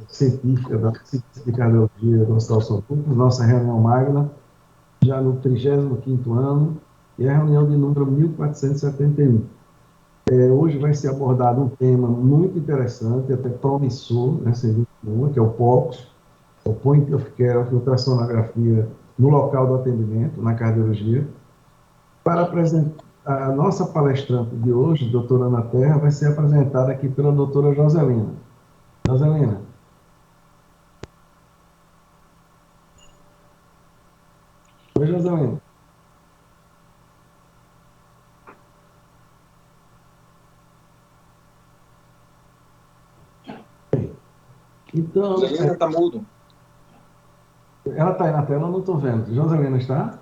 científica da Ciência de Cardiologia do Hospital São Paulo, nossa reunião magna, já no 35º ano, e a reunião de número 1471. Hoje vai ser abordado um tema muito interessante, até promissor, né, que é o POCUS, o Point of Care of Ultrassonografia no local do atendimento, na cardiologia. Para apresentar a nossa palestrante de hoje, doutora Ana Terra, vai ser apresentada aqui pela doutora Joselina. Joselina. Oi, Joselina. Então, Joselina está mudo. Ela está aí na tela, eu não estou vendo. Joselina está?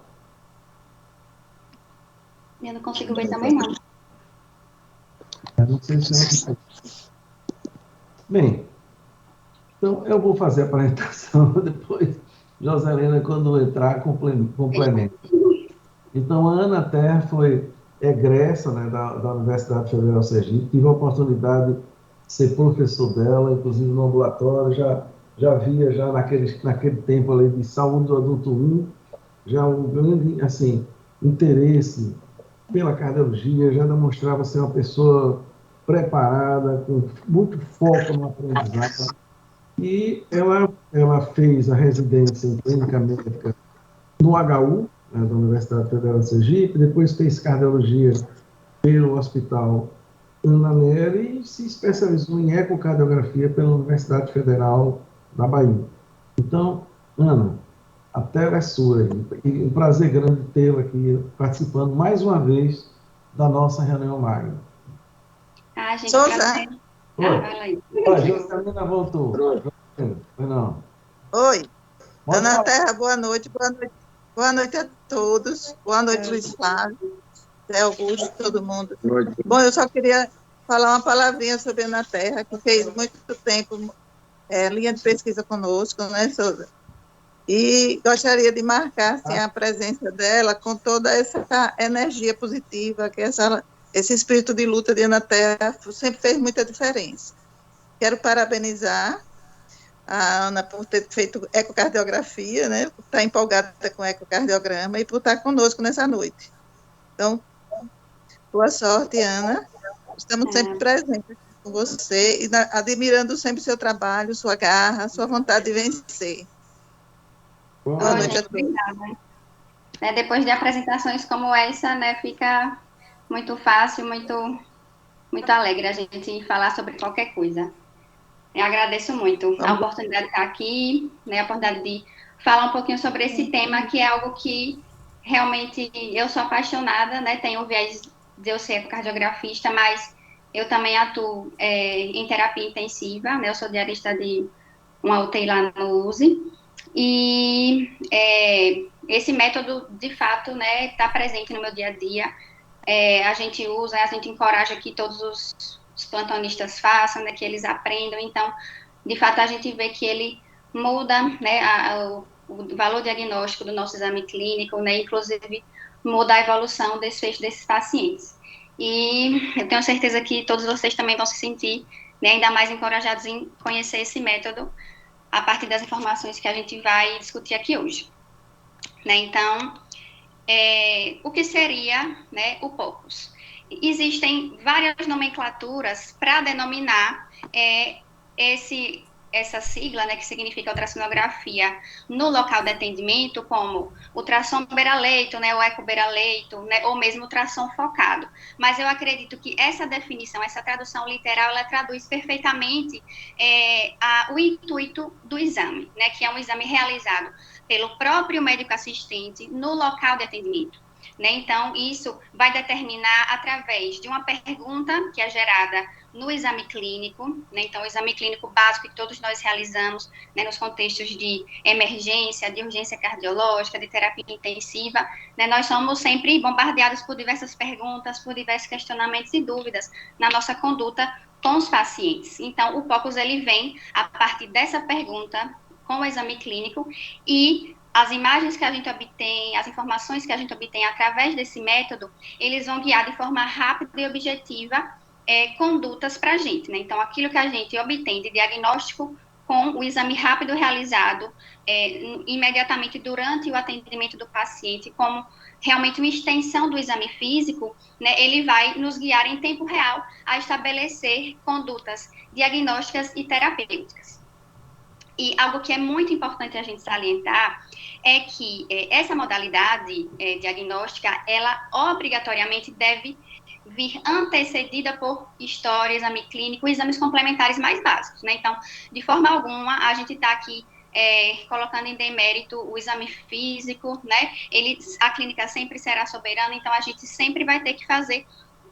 Eu não consigo ver também, não. Eu não sei se ela está. Bem, então eu vou fazer a apresentação, depois Joselina, quando entrar, complementa. Então, a Ana Terra foi egressa, né, da Universidade Federal Sergipe, tive a oportunidade de ser professor dela, inclusive no ambulatório, já via já naquele tempo ali de saúde do adulto 1, já um grande, assim, interesse pela cardiologia, já demonstrava ser uma pessoa preparada, com muito foco no aprendizado. E ela fez a residência em clínica médica no HU, né, da Universidade Federal de Sergipe, depois fez cardiologia pelo Hospital Ana Nery e se especializou em ecocardiografia pela Universidade Federal da Bahia. Então, Ana, a tela é sua. E um prazer grande tê-la aqui participando mais uma vez da nossa reunião magna. Ah, gente, Souza. Oi. vai lá aí. Oi, Joselina voltou. Não. Oi. Pode Ana falar. Terra, boa noite. Boa noite a todos. Boa noite, Luiz Flávio, Zé Augusto, todo mundo. Bom, eu só queria falar uma palavrinha sobre a Ana Terra, que fez muito tempo linha de pesquisa conosco, né, Souza? E gostaria de marcar assim, a presença dela com toda essa energia positiva, que esse espírito de luta de Ana Terra sempre fez muita diferença. Quero parabenizar a Ana por ter feito ecocardiografia, né, por estar empolgada com o ecocardiograma e por estar conosco nessa noite. Então, boa sorte, Ana. Estamos sempre presentes com você e admirando sempre seu trabalho, sua garra, sua vontade de vencer. Boa noite a todos. Depois de apresentações como essa, né, fica muito fácil, muito alegre a gente falar sobre qualquer coisa. Eu agradeço muito a oportunidade de estar aqui, né, a oportunidade de falar um pouquinho sobre esse tema, que é algo que realmente eu sou apaixonada, né, tenho o viés de eu ser cardiografista, mas eu também atuo em terapia intensiva, né, eu sou diarista de uma UTI lá no USE, e esse método, de fato, né, está presente no meu dia a dia. A gente usa, a gente encoraja que todos os plantonistas façam, né, que eles aprendam. Então, de fato, a gente vê que ele muda, né, o valor diagnóstico do nosso exame clínico, né, inclusive muda a evolução do desfecho desses pacientes. E eu tenho certeza que todos vocês também vão se sentir, né, ainda mais encorajados em conhecer esse método a partir das informações que a gente vai discutir aqui hoje. Né, então, o que seria, né, o POCUS? Existem várias nomenclaturas para denominar essa sigla, né, que significa ultrassonografia no local de atendimento, como ultrassom beira-leito, né, o eco beira-leito, né, ou mesmo ultrassom focado. Mas eu acredito que essa definição, essa tradução literal, ela traduz perfeitamente o intuito do exame, né, que é um exame realizado pelo próprio médico assistente no local de atendimento. Né? Então, isso vai determinar através de uma pergunta que é gerada no exame clínico, né? Então, o exame clínico básico que todos nós realizamos, né, nos contextos de emergência, de urgência cardiológica, de terapia intensiva, né, nós somos sempre bombardeados por diversas perguntas, por diversos questionamentos e dúvidas na nossa conduta com os pacientes. Então, o POCUS, ele vem a partir dessa pergunta com o exame clínico e as imagens que a gente obtém, as informações que a gente obtém através desse método, eles vão guiar de forma rápida e objetiva condutas para a gente, né? Então, aquilo que a gente obtém de diagnóstico com o exame rápido realizado imediatamente durante o atendimento do paciente, como realmente uma extensão do exame físico, né, ele vai nos guiar em tempo real a estabelecer condutas diagnósticas e terapêuticas. E algo que é muito importante a gente salientar é que essa modalidade diagnóstica, ela obrigatoriamente deve vir antecedida por história, exame clínico e exames complementares mais básicos, né? Então, de forma alguma, a gente está aqui colocando em demérito o exame físico, né? A clínica sempre será soberana, então a gente sempre vai ter que fazer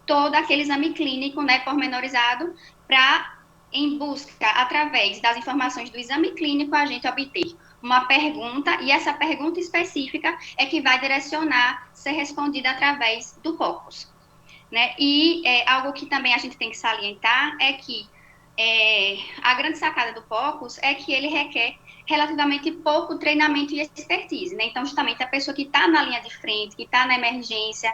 todo aquele exame clínico, né, pormenorizado, para, em busca, através das informações do exame clínico, a gente obter uma pergunta, e essa pergunta específica é que vai direcionar, ser respondida através do POCUS. Né? E algo que também a gente tem que salientar é que a grande sacada do POCUS é que ele requer relativamente pouco treinamento e expertise, né? Então, justamente, a pessoa que está na linha de frente, que está na emergência,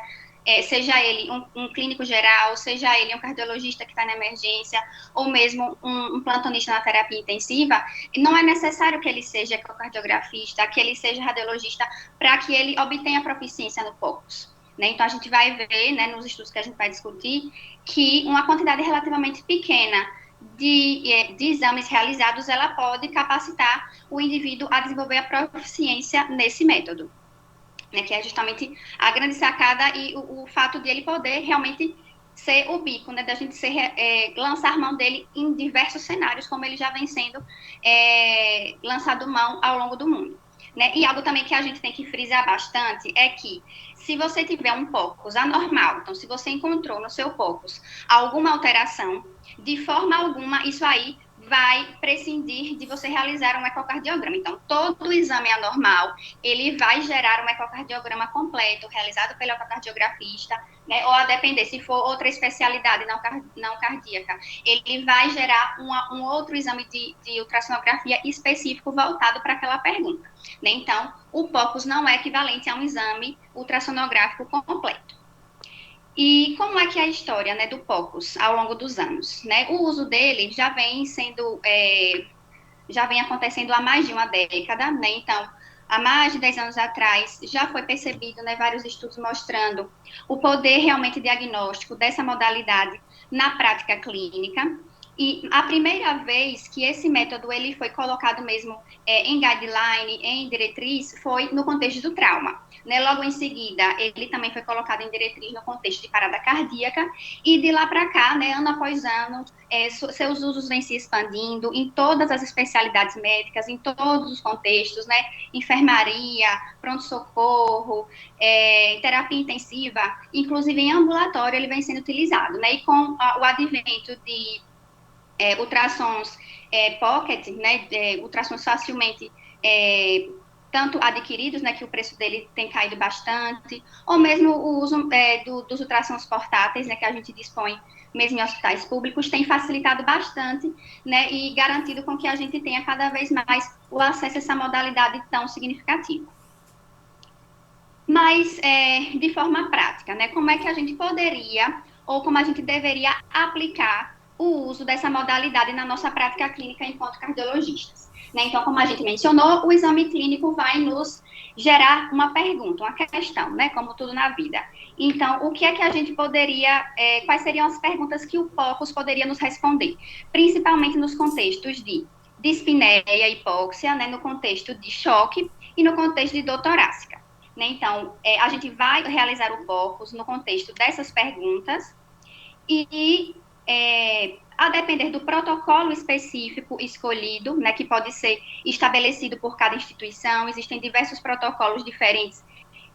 seja ele um clínico geral, seja ele um cardiologista que está na emergência, ou mesmo um plantonista na terapia intensiva, não é necessário que ele seja ecocardiografista, que ele seja radiologista, para que ele obtenha proficiência no POCUS. Né? Então, a gente vai ver, né, nos estudos que a gente vai discutir, que uma quantidade relativamente pequena de exames realizados, ela pode capacitar o indivíduo a desenvolver a proficiência nesse método, né, que é justamente a grande sacada e o fato de ele poder realmente ser o bico, né, da gente lançar mão dele em diversos cenários, como ele já vem sendo lançado mão ao longo do mundo. Né? E algo também que a gente tem que frisar bastante é que, se você tiver um POCUS anormal, então se você encontrou no seu POCUS alguma alteração, de forma alguma isso aí vai prescindir de você realizar um ecocardiograma. Então, todo exame anormal, ele vai gerar um ecocardiograma completo, realizado pelo ecocardiografista, né? Ou a depender, se for outra especialidade não cardíaca, ele vai gerar um outro exame de ultrassonografia específico voltado para aquela pergunta. Né? Então, o POCUS não é equivalente a um exame ultrassonográfico completo. E como é que é a história, né, do POCUS ao longo dos anos? Né? O uso dele já vem acontecendo há mais de uma década, né? Então, há mais de 10 anos atrás, já foi percebido, né, vários estudos mostrando o poder realmente diagnóstico dessa modalidade na prática clínica. E a primeira vez que esse método ele foi colocado mesmo em guideline, em diretriz, foi no contexto do trauma. Né? Logo em seguida, ele também foi colocado em diretriz no contexto de parada cardíaca, e de lá para cá, né, ano após ano, seus usos vêm se expandindo em todas as especialidades médicas, em todos os contextos, né? Enfermaria, pronto-socorro, terapia intensiva, inclusive em ambulatório ele vem sendo utilizado, né? E com o advento de ultrassons pocket, né, ultrassons facilmente tanto adquiridos, né, que o preço dele tem caído bastante, ou mesmo o uso dos ultrassons portáteis, né, que a gente dispõe mesmo em hospitais públicos, tem facilitado bastante, né, e garantido com que a gente tenha cada vez mais o acesso a essa modalidade tão significativa. Mas, de forma prática, né, como é que a gente poderia, ou como a gente deveria aplicar o uso dessa modalidade na nossa prática clínica enquanto cardiologistas? Né? Então, como a gente mencionou, o exame clínico vai nos gerar uma pergunta, uma questão, né? Como tudo na vida. Então, o que é que a gente poderia, quais seriam as perguntas que o POCUS poderia nos responder? Principalmente nos contextos de dispneia e hipóxia, né? No contexto de choque e no contexto de dor torácica. Né? Então, a gente vai realizar o POCUS no contexto dessas perguntas e a depender do protocolo específico escolhido, né, que pode ser estabelecido por cada instituição, existem diversos protocolos diferentes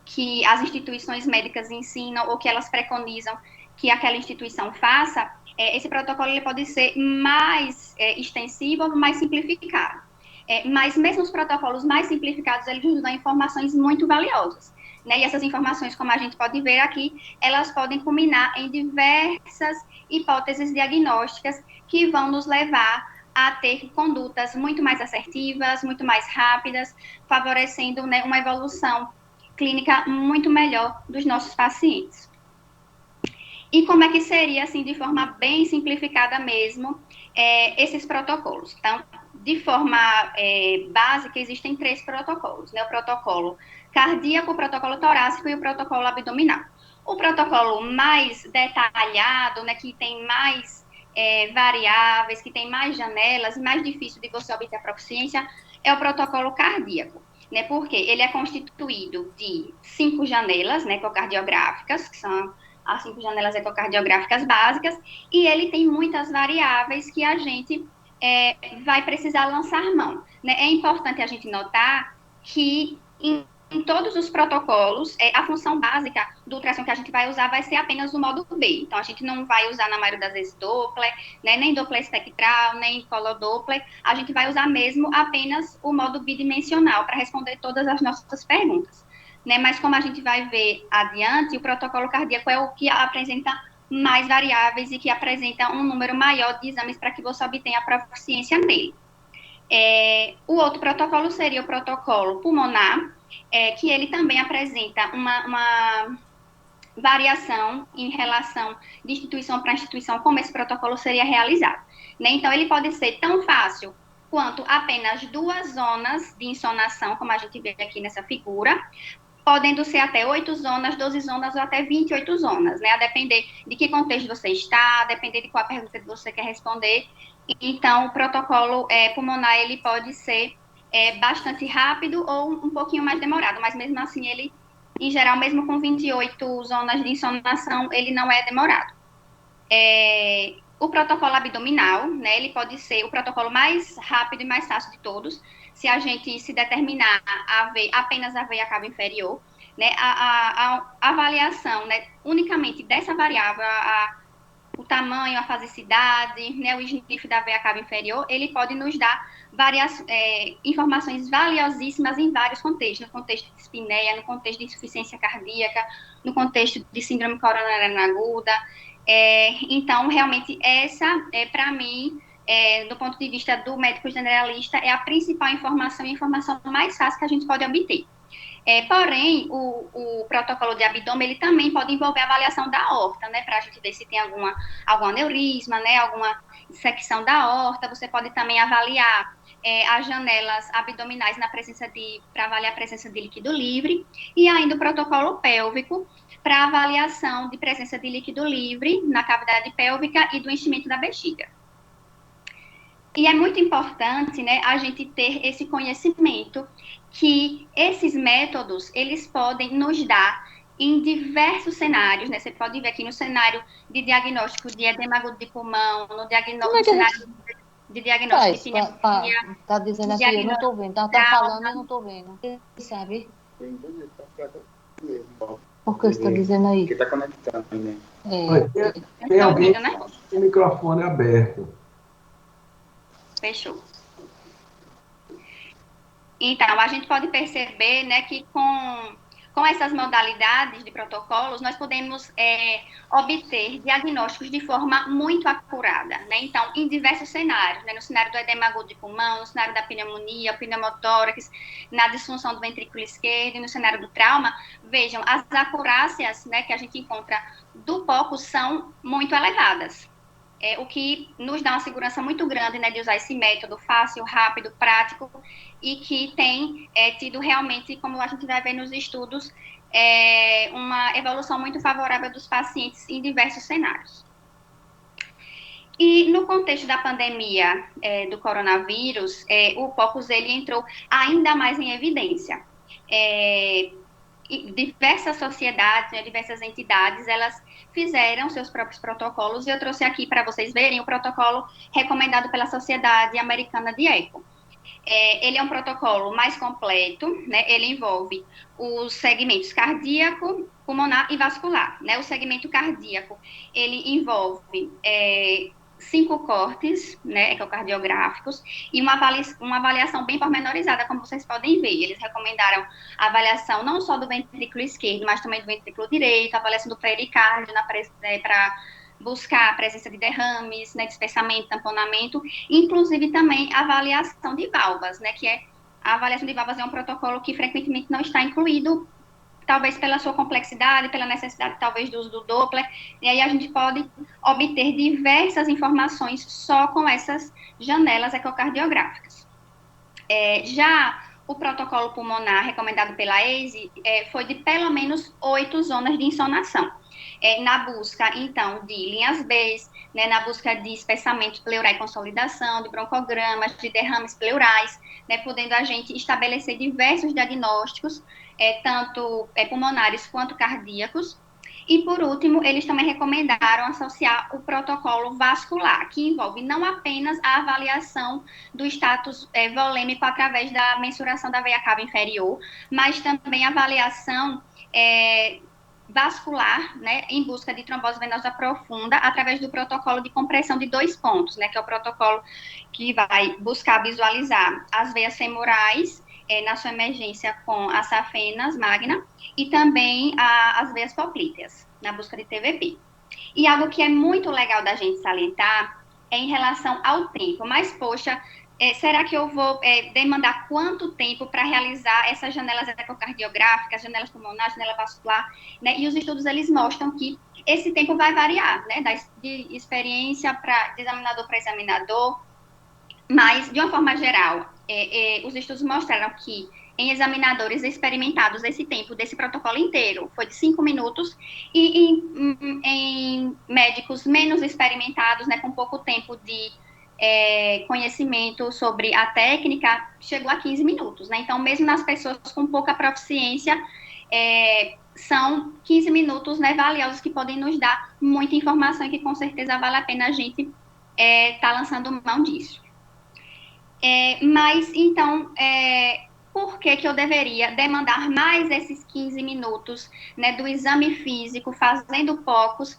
que as instituições médicas ensinam ou que elas preconizam que aquela instituição faça, esse protocolo ele pode ser mais extensivo ou mais simplificado. Mas mesmo os protocolos mais simplificados, eles nos dão informações muito valiosas. Né? E essas informações, como a gente pode ver aqui, elas podem culminar em diversas hipóteses diagnósticas que vão nos levar a ter condutas muito mais assertivas, muito mais rápidas, favorecendo, né, uma evolução clínica muito melhor dos nossos pacientes. E como é que seria, assim, de forma bem simplificada mesmo, esses protocolos? Então, de forma básica, existem 3 protocolos, né? O protocolo cardíaco, o protocolo torácico e o protocolo abdominal. O protocolo mais detalhado, né, que tem mais variáveis, que tem mais janelas, mais difícil de você obter a proficiência, é o protocolo cardíaco, né? Porque ele é constituído de 5 janelas, né, ecocardiográficas, que são as 5 janelas ecocardiográficas básicas, e ele tem muitas variáveis que a gente vai precisar lançar mão, né? É importante a gente notar que em todos os protocolos, a função básica do ultrassom que a gente vai usar vai ser apenas o modo B. Então, a gente não vai usar, na maioria das vezes, Doppler, né, nem Doppler espectral, nem Color Doppler. A gente vai usar mesmo apenas o modo bidimensional para responder todas as nossas perguntas. Né? Mas, como a gente vai ver adiante, o protocolo cardíaco é o que apresenta mais variáveis e que apresenta um número maior de exames para que você obtenha a proficiência nele. O outro protocolo seria o protocolo pulmonar, que ele também apresenta uma variação em relação de instituição para instituição, como esse protocolo seria realizado. Né? Então, ele pode ser tão fácil quanto apenas 2 zonas de insonação, como a gente vê aqui nessa figura, podendo ser até 8 zonas, 12 zonas ou até 28 zonas, né? A depender de que contexto você está, a depender de qual pergunta que você quer responder. Então, o protocolo pulmonar, ele pode ser bastante rápido ou um pouquinho mais demorado, mas mesmo assim, ele, em geral, mesmo com 28 zonas de insonação, ele não é demorado. O protocolo abdominal, né, ele pode ser o protocolo mais rápido e mais fácil de todos, se a gente se determinar apenas a veia cava inferior, né, a avaliação, né, unicamente dessa variável, o tamanho, a fasicidade, né, o sniff da veia cava inferior, ele pode nos dar várias informações valiosíssimas em vários contextos, no contexto de espineia, no contexto de insuficiência cardíaca, no contexto de síndrome coronariana aguda. Então, realmente, essa, para mim, do ponto de vista do médico generalista, é a principal informação e a informação mais fácil que a gente pode obter. Porém, o protocolo de abdômen, ele também pode envolver a avaliação da aorta, né, para a gente ver se tem algum aneurisma, né, alguma dissecção da aorta. Você pode também avaliar as janelas abdominais para avaliar a presença de líquido livre, e ainda o protocolo pélvico, para avaliação de presença de líquido livre na cavidade pélvica e do enchimento da bexiga. E é muito importante, né, a gente ter esse conhecimento que esses métodos, eles podem nos dar em diversos cenários, né? Você pode ver aqui no cenário de diagnóstico de edema agudo de pulmão, no cenário de diagnóstico de pneumonia. Tá dizendo aqui, eu não estou vendo. Tá falando, eu não estou vendo. Você sabe? Por que você está dizendo aí? Porque está conectando, né? Tem alguém com o microfone aberto. Fechou. Então, a gente pode perceber, né, que com essas modalidades de protocolos, nós podemos obter diagnósticos de forma muito acurada, né? Então, em diversos cenários, né? No cenário do edema agudo de pulmão, no cenário da pneumonia, pneumotórax, na disfunção do ventrículo esquerdo e no cenário do trauma, vejam, as acurácias, né, que a gente encontra do POCO são muito elevadas. O que nos dá uma segurança muito grande, né, de usar esse método fácil, rápido, prático, e que tem tido realmente, como a gente vai ver nos estudos, uma evolução muito favorável dos pacientes em diversos cenários. E no contexto da pandemia do coronavírus, o POCUS ele entrou ainda mais em evidência. Diversas sociedades, né, diversas entidades, elas fizeram seus próprios protocolos, e eu trouxe aqui para vocês verem o protocolo recomendado pela Sociedade Americana de Eco. Ele é um protocolo mais completo, né, ele envolve os segmentos cardíaco, pulmonar e vascular, né. O segmento cardíaco, ele envolve 5 cortes, né, ecocardiográficos, e uma avaliação bem pormenorizada, como vocês podem ver. Eles recomendaram a avaliação não só do ventrículo esquerdo, mas também do ventrículo direito, a avaliação do pericárdio para buscar a presença de derrames, né, espessamento, tamponamento, inclusive também a avaliação de válvulas, né, que a avaliação de válvulas é um protocolo que frequentemente não está incluído talvez pela sua complexidade, pela necessidade talvez do uso do Doppler, e aí a gente pode obter diversas informações só com essas janelas ecocardiográficas. Já o protocolo pulmonar recomendado pela ACE foi de pelo menos 8 zonas de insonação, na busca, então, de linhas B, né, na busca de espessamento pleural e consolidação, de broncogramas, de derrames pleurais, né, podendo a gente estabelecer diversos diagnósticos, tanto pulmonares quanto cardíacos. E, por último, eles também recomendaram associar o protocolo vascular, que envolve não apenas a avaliação do status volêmico através da mensuração da veia cava inferior, mas também a avaliação vascular, né, em busca de trombose venosa profunda, através do protocolo de compressão de 2 pontos, né, que é o protocolo que vai buscar visualizar as veias femorais, na sua emergência com as safenas magna, e também as veias poplíteas, na busca de TVP. E algo que é muito legal da gente salientar é em relação ao tempo. Mas, poxa, será que eu vou demandar quanto tempo para realizar essas janelas ecocardiográficas, janelas pulmonares, janela vascular, né? E os estudos, eles mostram que esse tempo vai variar, né? De experiência de examinador para examinador, mas, de uma forma geral, os estudos mostraram que em examinadores experimentados, esse tempo desse protocolo inteiro foi de 5 minutos, e em médicos menos experimentados, né, com pouco tempo de conhecimento sobre a técnica, chegou a 15 minutos, né? Então, mesmo nas pessoas com pouca proficiência, são 15 minutos, né, valiosos, que podem nos dar muita informação e que com certeza vale a pena a gente estar lançando mão disso. Mas, então, por que eu deveria demandar mais esses 15 minutos, né, do exame físico, fazendo POCUS,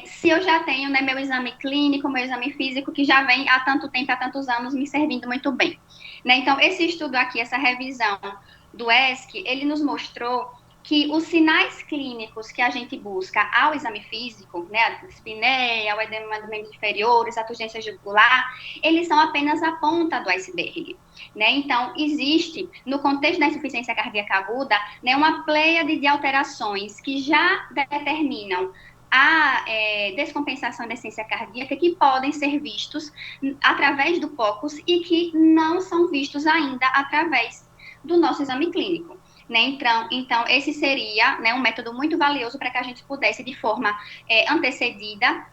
se eu já tenho, né, meu exame clínico, meu exame físico, que já vem há tanto tempo, há tantos anos, me servindo muito bem, né? Então, esse estudo aqui, essa revisão do ESC, ele nos mostrou que os sinais clínicos que a gente busca ao exame físico, né, a dispneia, o edema dos membros inferiores, a turgência jugular, eles são apenas a ponta do iceberg, né? Então, existe, no contexto da insuficiência cardíaca aguda, né, uma pleiade de alterações que já determinam a descompensação da essência cardíaca, que podem ser vistos através do POCUS e que não são vistos ainda através do nosso exame clínico. Né? Então, esse seria, né, um método muito valioso para que a gente pudesse, de forma antecedida,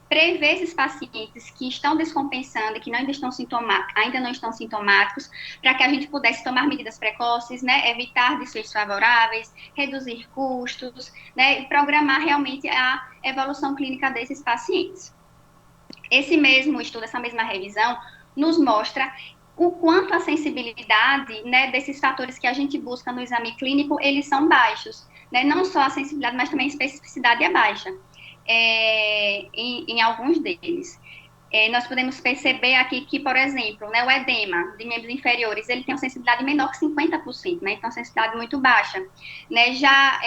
prever esses pacientes que estão descompensando e que ainda não estão sintomáticos, para que a gente pudesse tomar medidas precoces, né, evitar desfechos favoráveis, reduzir custos, né, e programar realmente a evolução clínica desses pacientes. Esse mesmo estudo, essa mesma revisão, nos mostra o quanto a sensibilidade, né, desses fatores que a gente busca no exame clínico, eles são baixos, né? Não só a sensibilidade, mas também a especificidade é baixa em alguns deles. Nós podemos perceber aqui que, por exemplo, né, o edema de membros inferiores, ele tem uma sensibilidade menor que 50%, né? Então, sensibilidade muito baixa, né? Já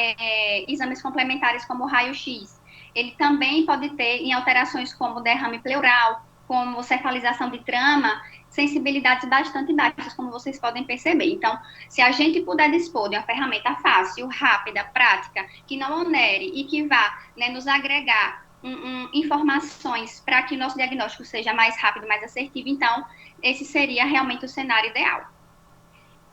exames complementares como o raio-x, ele também pode ter em alterações como derrame pleural, como cefalização de trama, sensibilidades bastante baixas, como vocês podem perceber. Então, se a gente puder dispor de uma ferramenta fácil, rápida, prática, que não onere e que vá, né, nos agregar informações para que o nosso diagnóstico seja mais rápido, mais assertivo, então, esse seria realmente o cenário ideal.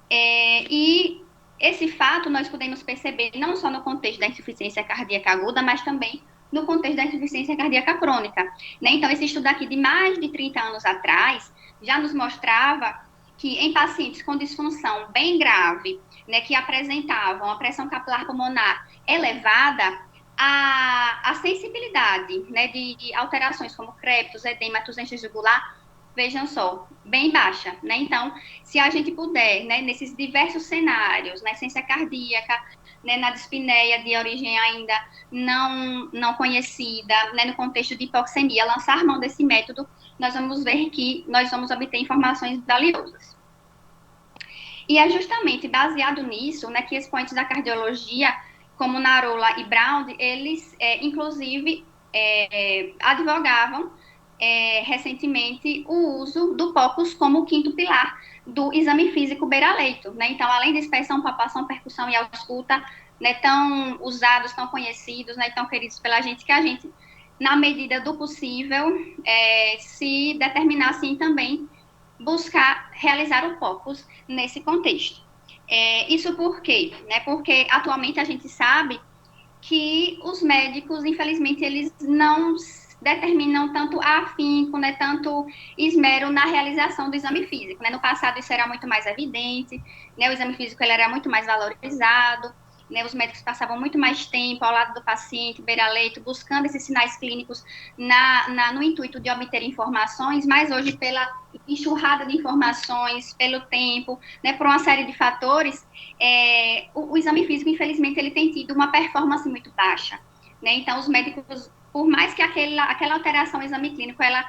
E esse fato nós podemos perceber não só no contexto da insuficiência cardíaca aguda, mas também no contexto da insuficiência cardíaca crônica, né? Então, esse estudo aqui de mais de 30 anos atrás já nos mostrava que em pacientes com disfunção bem grave, né, que apresentavam a pressão capilar pulmonar elevada, a sensibilidade, né, de alterações como crepitus, edema, turgência jugular, vejam só, bem baixa, né? Então, se a gente puder, né, nesses diversos cenários, na essência cardíaca, né, na dispneia de origem ainda não conhecida, né, no contexto de hipoxemia, lançar mão desse método, nós vamos ver que nós vamos obter informações valiosas. E é justamente baseado nisso, né, que expoentes da cardiologia, como Narola e Brown, eles, inclusive, advogavam recentemente o uso do POCUS como o quinto pilar do exame físico beira-leito, né? Então, além da inspeção, palpação, percussão e ausculta, né, tão usados, tão conhecidos, né, tão queridos pela gente, que a gente, na medida do possível, se determinar, assim, também buscar realizar o POCUS nesse contexto. Isso por quê? Né? Porque atualmente a gente sabe que os médicos, infelizmente, eles não determinam tanto afinco, né, tanto esmero na realização do exame físico. Né? No passado isso era muito mais evidente, né? O exame físico ele era muito mais valorizado, né? Os médicos passavam muito mais tempo ao lado do paciente, beira-leito, buscando esses sinais clínicos no intuito de obter informações, mas hoje, pela enxurrada de informações, pelo tempo, né, por uma série de fatores, o exame físico, infelizmente, ele tem tido uma performance muito baixa. Né? Então, os médicos, por mais que aquela alteração no exame clínico, ela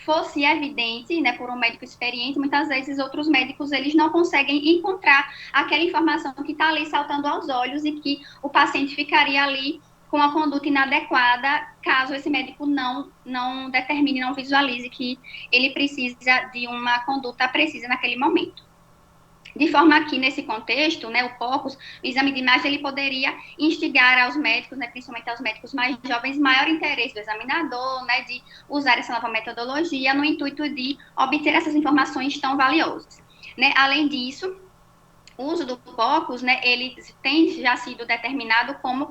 fosse evidente, né, por um médico experiente, muitas vezes outros médicos, eles não conseguem encontrar aquela informação que está ali saltando aos olhos e que o paciente ficaria ali com a conduta inadequada, caso esse médico não determine, não visualize que ele precisa de uma conduta precisa naquele momento. De forma que, nesse contexto, né, o POCUS, o exame de imagem, ele poderia instigar aos médicos, né, principalmente aos médicos mais jovens, maior interesse do examinador, né, de usar essa nova metodologia no intuito de obter essas informações tão valiosas. Né? Além disso, o uso do POCUS, né, ele tem já sido determinado como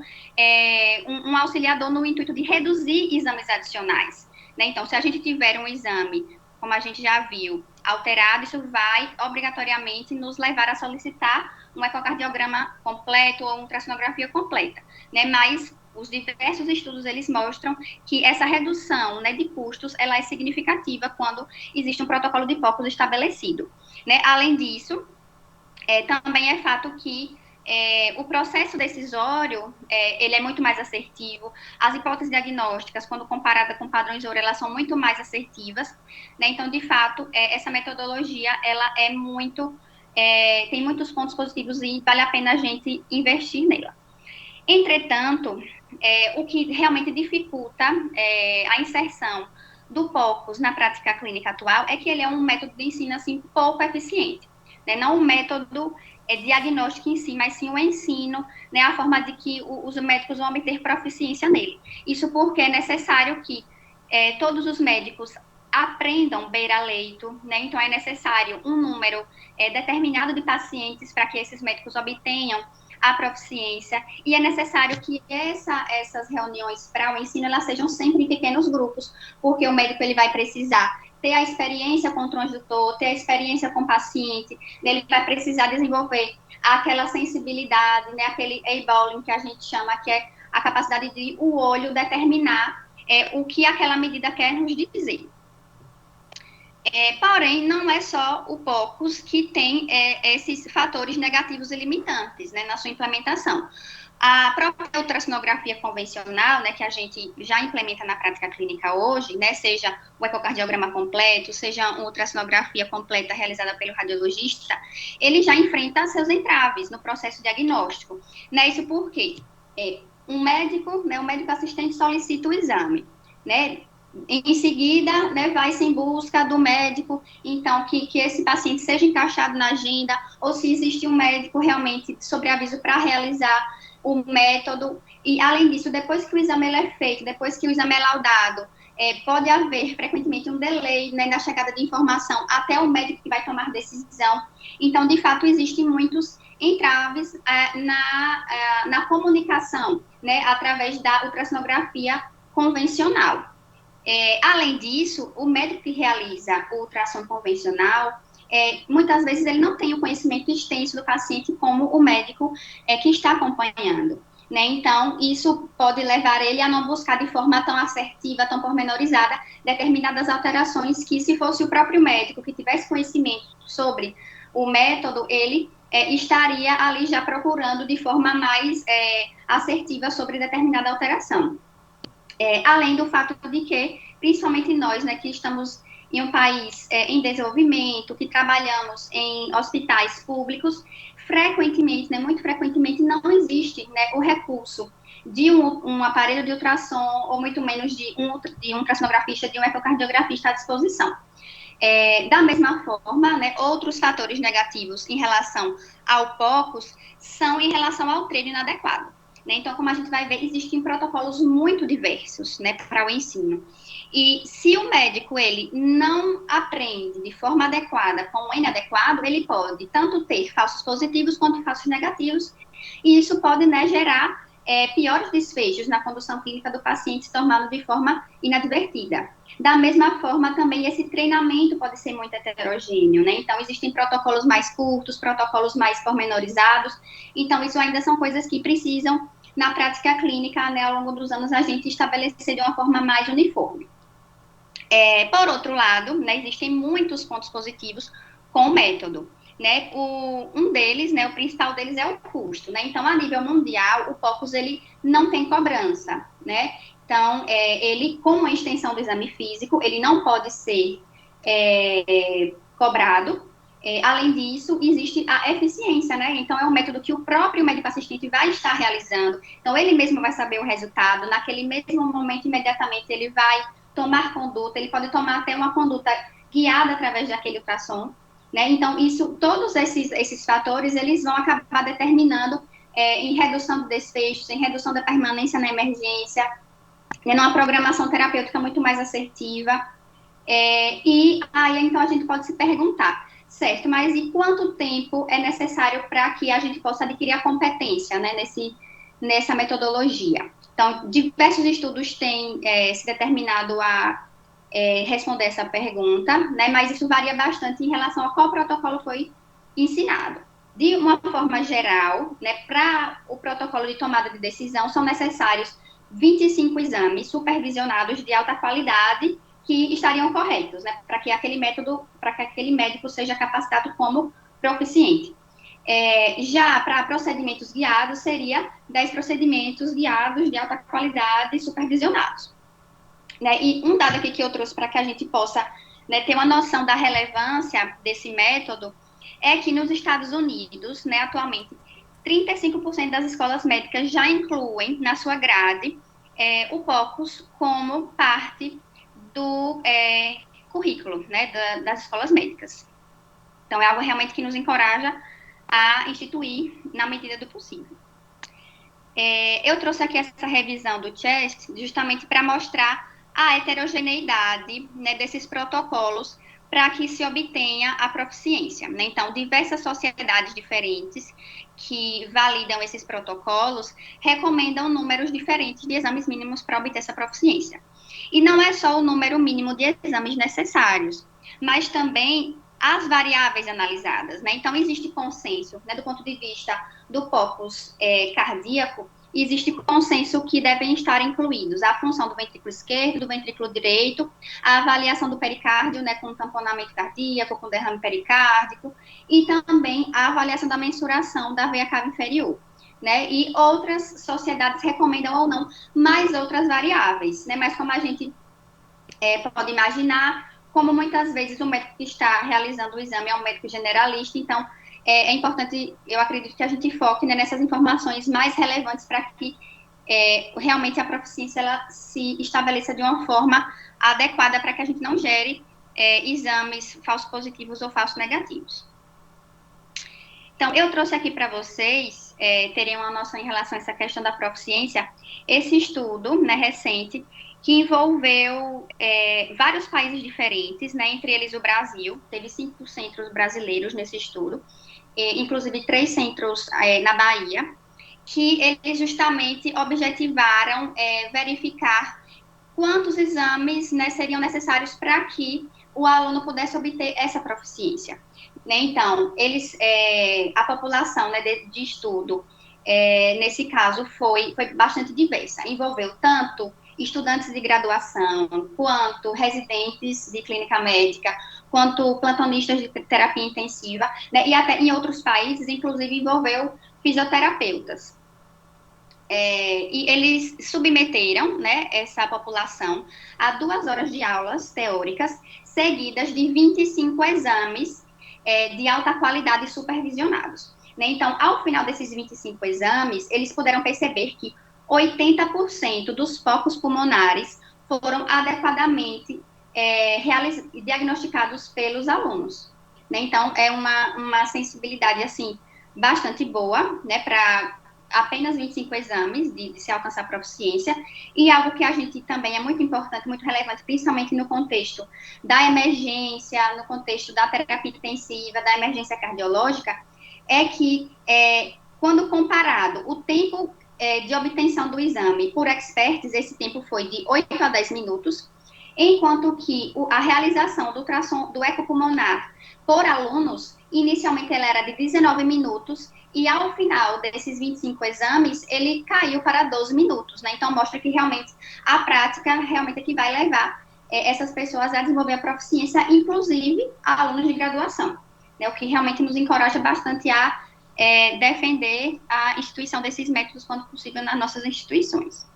um auxiliador no intuito de reduzir exames adicionais. Né? Então, se a gente tiver um exame, como a gente já viu, alterado, isso vai obrigatoriamente nos levar a solicitar um ecocardiograma completo ou uma ultrassonografia completa. Né? Mas os diversos estudos, eles mostram que essa redução, né, de custos, ela é significativa quando existe um protocolo de POCUS estabelecido. Né? Além disso, também é fato que o processo decisório, ele é muito mais assertivo, as hipóteses diagnósticas, quando comparada com padrões ouro, elas são muito mais assertivas, né? Então, de fato, essa metodologia, ela tem muitos pontos positivos e vale a pena a gente investir nela. Entretanto, o que realmente dificulta a inserção do POCUS na prática clínica atual é que ele é um método de ensino, assim, pouco eficiente. Né? Não um método diagnóstico em si, mas sim o ensino, né? A forma de que os médicos vão obter proficiência nele. Isso porque é necessário que todos os médicos aprendam beira-leito, né? Então é necessário um número determinado de pacientes para que esses médicos obtenham a proficiência, e é necessário que essas reuniões para o ensino, elas sejam sempre em pequenos grupos, porque o médico ele vai precisar ter a experiência com o transdutor, ter a experiência com o paciente, ele vai precisar desenvolver aquela sensibilidade, né, aquele eyeballing que a gente chama, que é a capacidade de o olho determinar o que aquela medida quer nos dizer. Porém, não é só o POCUS que tem esses fatores negativos e limitantes, né, na sua implementação. A própria ultrassonografia convencional, né, que a gente já implementa na prática clínica hoje, né, seja o ecocardiograma completo, seja uma ultrassonografia completa realizada pelo radiologista, ele já enfrenta seus entraves no processo diagnóstico. Né, isso porque um médico assistente solicita o exame, né, em seguida, né, vai-se em busca do médico, então, que esse paciente seja encaixado na agenda, ou se existe um médico realmente sobre aviso para realizar o método, e além disso, depois que o exame é feito, depois que o exame é laudado, pode haver frequentemente um delay, né, na chegada de informação até o médico que vai tomar decisão. Então, de fato, existem muitos entraves na comunicação, né, através da ultrassonografia convencional. Além disso, o médico que realiza o ultrassom convencional, muitas vezes ele não tem o conhecimento extenso do paciente como o médico que está acompanhando. Né? Então, isso pode levar ele a não buscar de forma tão assertiva, tão pormenorizada, determinadas alterações que, se fosse o próprio médico que tivesse conhecimento sobre o método, ele estaria ali já procurando de forma mais assertiva sobre determinada alteração. Além do fato de que, principalmente nós, né, que estamos em um país em desenvolvimento, que trabalhamos em hospitais públicos, frequentemente, né, muito frequentemente, não existe, né, o recurso de um aparelho de ultrassom, ou muito menos de um ultrassonografista, de um ecocardiografista à disposição. Da mesma forma, né, outros fatores negativos em relação ao POCUS são em relação ao treino inadequado. Né? Então, como a gente vai ver, existem protocolos muito diversos, né, para o ensino. E se o médico ele não aprende de forma adequada com o inadequado, ele pode tanto ter falsos positivos quanto falsos negativos, e isso pode, né, gerar piores desfechos na condução clínica do paciente, se tornando de forma inadvertida. Da mesma forma, também esse treinamento pode ser muito heterogêneo, né? Então, existem protocolos mais curtos, protocolos mais pormenorizados. Então, isso ainda são coisas que precisam, na prática clínica, né, ao longo dos anos, a gente estabelecer de uma forma mais uniforme. Por outro lado, né, existem muitos pontos positivos com o método. Né, um deles, né, o principal deles é o custo, né, então a nível mundial o POCUS ele não tem cobrança, né, então ele com a extensão do exame físico, ele não pode ser cobrado, além disso existe a eficiência, né, então é um método que o próprio médico assistente vai estar realizando, então ele mesmo vai saber o resultado, naquele mesmo momento imediatamente ele vai tomar conduta, ele pode tomar até uma conduta guiada através daquele ultrassom. Né? Então, todos esses fatores, eles vão acabar determinando em redução de desfechos, em redução da permanência na emergência, numa programação terapêutica muito mais assertiva. E aí, então, a gente pode se perguntar, certo, mas e quanto tempo é necessário para que a gente possa adquirir a competência, né, nessa metodologia? Então, diversos estudos têm se determinado a responder essa pergunta, né, mas isso varia bastante em relação a qual protocolo foi ensinado. De uma forma geral, né, para o protocolo de tomada de decisão, são necessários 25 exames supervisionados de alta qualidade que estariam corretos, né, para que aquele médico seja capacitado como proficiente. Já para procedimentos guiados, seria 10 procedimentos guiados de alta qualidade supervisionados. Né, e um dado aqui que eu trouxe para que a gente possa, né, ter uma noção da relevância desse método é que nos Estados Unidos, né, atualmente, 35% das escolas médicas já incluem na sua grade o POCUS como parte do currículo, né, das escolas médicas. Então, é algo realmente que nos encoraja a instituir na medida do possível. Eu trouxe aqui essa revisão do CHEST justamente para mostrar a heterogeneidade, né, desses protocolos para que se obtenha a proficiência. Né? Então, diversas sociedades diferentes que validam esses protocolos recomendam números diferentes de exames mínimos para obter essa proficiência. E não é só o número mínimo de exames necessários, mas também as variáveis analisadas. Né? Então, existe consenso, né, do ponto de vista do POCUS cardíaco, existe consenso que devem estar incluídos a função do ventrículo esquerdo, do ventrículo direito, a avaliação do pericárdio, né, com tamponamento cardíaco, com derrame pericárdico, e também a avaliação da mensuração da veia cava inferior. Né, e outras sociedades recomendam ou não mais outras variáveis, né, mas como a gente pode imaginar, como muitas vezes o médico que está realizando o exame é um médico generalista, então é importante, eu acredito que a gente foque, né, nessas informações mais relevantes para que realmente a proficiência ela se estabeleça de uma forma adequada para que a gente não gere exames falsos positivos ou falsos negativos. Então, eu trouxe aqui para vocês terem uma noção em relação a essa questão da proficiência, esse estudo, né, recente, que envolveu vários países diferentes, né, entre eles o Brasil, teve 5 centros brasileiros nesse estudo, inclusive 3 centros na Bahia, que eles justamente objetivaram verificar quantos exames, né, seriam necessários para que o aluno pudesse obter essa proficiência. Né? Então, a população, né, de estudo, nesse caso, foi bastante diversa, envolveu tanto estudantes de graduação, quanto residentes de clínica médica, quanto plantonistas de terapia intensiva, né, e até em outros países, inclusive, envolveu fisioterapeutas. E eles submeteram, né, essa população a 2 horas de aulas teóricas, seguidas de 25 exames de alta qualidade supervisionados. né? Então, ao final desses 25 exames, eles puderam perceber que 80% dos focos pulmonares foram adequadamente diagnosticados pelos alunos, né? Então, é uma sensibilidade, assim, bastante boa, né, para apenas 25 exames de se alcançar a proficiência, e algo que a gente também é muito importante, muito relevante, principalmente no contexto da emergência, no contexto da terapia intensiva, da emergência cardiológica, é que, quando comparado o tempo de obtenção do exame por experts, esse tempo foi de 8 a 10 minutos, enquanto que a realização do ultrassom do ecopulmonar por alunos, inicialmente ela era de 19 minutos, e ao final desses 25 exames, ele caiu para 12 minutos, né? Então, mostra que realmente a prática realmente é que vai levar essas pessoas a desenvolver a proficiência, inclusive alunos de graduação, né? O que realmente nos encoraja bastante a defender a instituição desses métodos quando possível nas nossas instituições.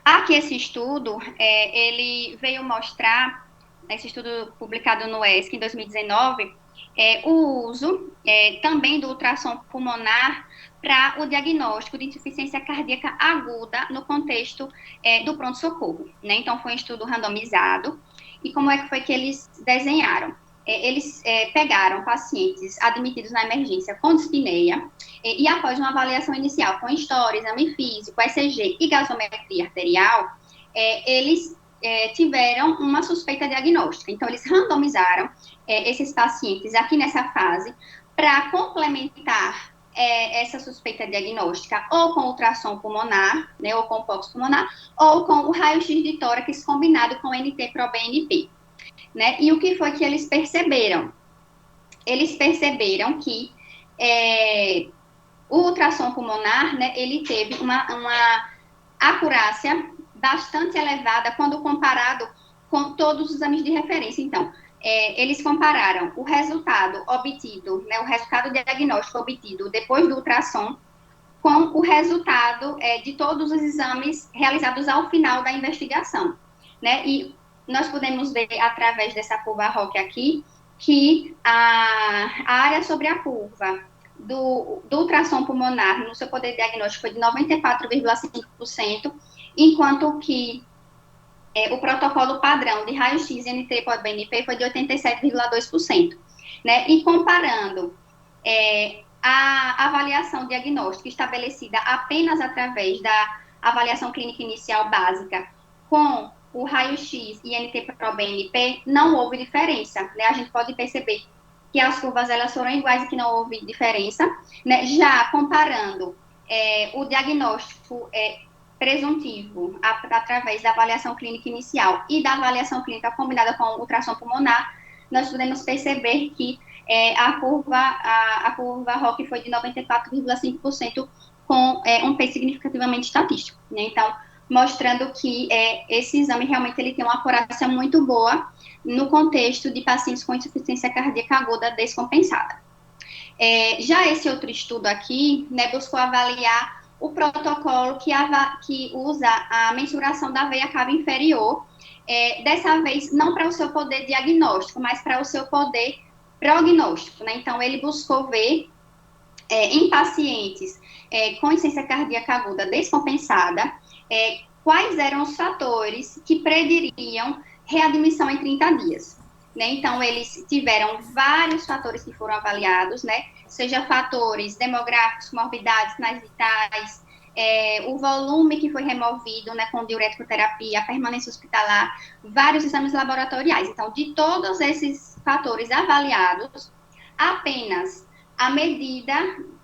Aqui esse estudo, ele veio mostrar, esse estudo publicado no ESC em 2019, o uso também do ultrassom pulmonar para o diagnóstico de insuficiência cardíaca aguda no contexto do pronto-socorro, né? Então, foi um estudo randomizado. E como é que foi que eles desenharam? Eles pegaram pacientes admitidos na emergência com dispneia e após uma avaliação inicial com história, exame físico, ECG e gasometria arterial, eles tiveram uma suspeita diagnóstica. Então, eles randomizaram esses pacientes aqui nessa fase para complementar essa suspeita diagnóstica ou com ultrassom pulmonar, né, ou com POX pulmonar, ou com o raio-x de tórax combinado com NT-proBNP. Né? E o que foi que eles perceberam? Eles perceberam que o ultrassom pulmonar, né, ele teve uma acurácia bastante elevada quando comparado com todos os exames de referência. Então, eles compararam o resultado obtido, né, o resultado diagnóstico obtido depois do ultrassom com o resultado de todos os exames realizados ao final da investigação, né? E nós podemos ver, através dessa curva ROC aqui, que a área sobre a curva do ultrassom pulmonar no seu poder diagnóstico foi de 94,5%, enquanto que o protocolo padrão de raio-x e NT-proBNP foi de 87,2%. Né? E comparando a avaliação diagnóstica estabelecida apenas através da avaliação clínica inicial básica com o raio-x e NT-proBNP, não houve diferença, né? A gente pode perceber que as curvas elas foram iguais e que não houve diferença, né? Já comparando o diagnóstico presuntivo através da avaliação clínica inicial e da avaliação clínica combinada com o ultrassom pulmonar, nós podemos perceber que a curva ROC foi de 94,5% com um P significativamente estatístico, né? Então, mostrando que esse exame realmente ele tem uma acurácia muito boa no contexto de pacientes com insuficiência cardíaca aguda descompensada. Já esse outro estudo aqui, né, buscou avaliar o protocolo que usa a mensuração da veia cava inferior, dessa vez não para o seu poder diagnóstico, mas para o seu poder prognóstico, né? Então, ele buscou ver em pacientes com insuficiência cardíaca aguda descompensada, quais eram os fatores que prediriam readmissão em 30 dias. Né? Então, eles tiveram vários fatores que foram avaliados, né? Seja fatores demográficos, morbidades, sinais vitais, o volume que foi removido, né, com diureticoterapia, a permanência hospitalar, vários exames laboratoriais. Então, de todos esses fatores avaliados, apenas a medida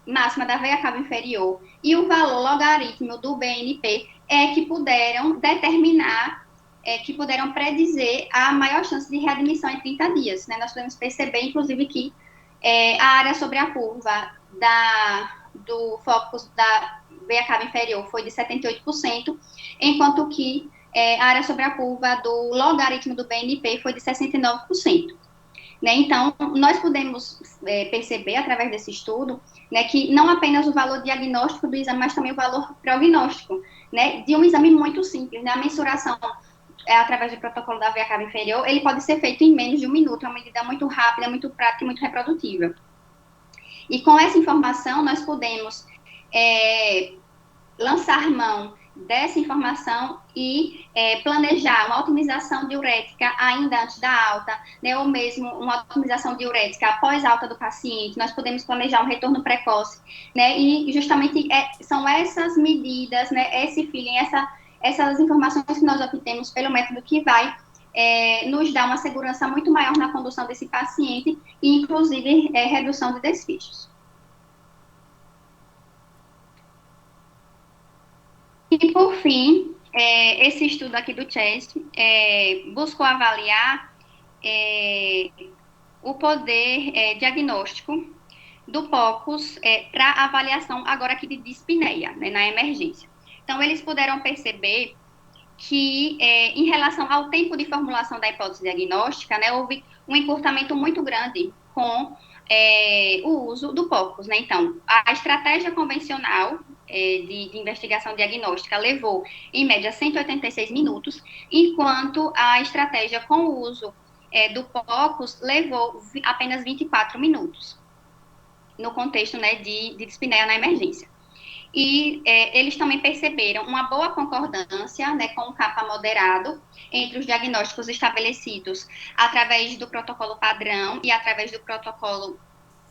máxima da veia cava inferior e o valor logaritmo do BNP que puderam determinar, que puderam predizer a maior chance de readmissão em 30 dias. Né? Nós podemos perceber, inclusive, que a área sobre a curva do focus da veia cava inferior foi de 78%, enquanto que a área sobre a curva do logaritmo do BNP foi de 69%. Né? Então, nós podemos perceber, através desse estudo, né, que não apenas o valor diagnóstico do exame, mas também o valor prognóstico, né, de um exame muito simples. Né? A mensuração através do protocolo da veia cava inferior, ele pode ser feito em menos de 1 minuto, é uma medida muito rápida, muito prática e muito reprodutível. E com essa informação, nós podemos lançar mão dessa informação e planejar uma otimização diurética ainda antes da alta, né, ou mesmo uma otimização diurética após a alta do paciente. Nós podemos planejar um retorno precoce, né, e justamente são essas medidas, né, esse feeling, essas informações que nós obtemos pelo método que vai nos dar uma segurança muito maior na condução desse paciente e, inclusive, redução de desfechos. E, por fim, esse estudo aqui do CHEST buscou avaliar o poder diagnóstico do POCUS para avaliação agora aqui de dispneia, né, na emergência. Então, eles puderam perceber que, em relação ao tempo de formulação da hipótese diagnóstica, né, houve um encurtamento muito grande com o uso do POCUS, né? Então, a estratégia convencional de investigação diagnóstica levou, em média, 186 minutos, enquanto a estratégia com o uso do POCUS levou apenas 24 minutos, no contexto, né, de dispneia na emergência. E eles também perceberam uma boa concordância, né, com o capa moderado entre os diagnósticos estabelecidos através do protocolo padrão e através do protocolo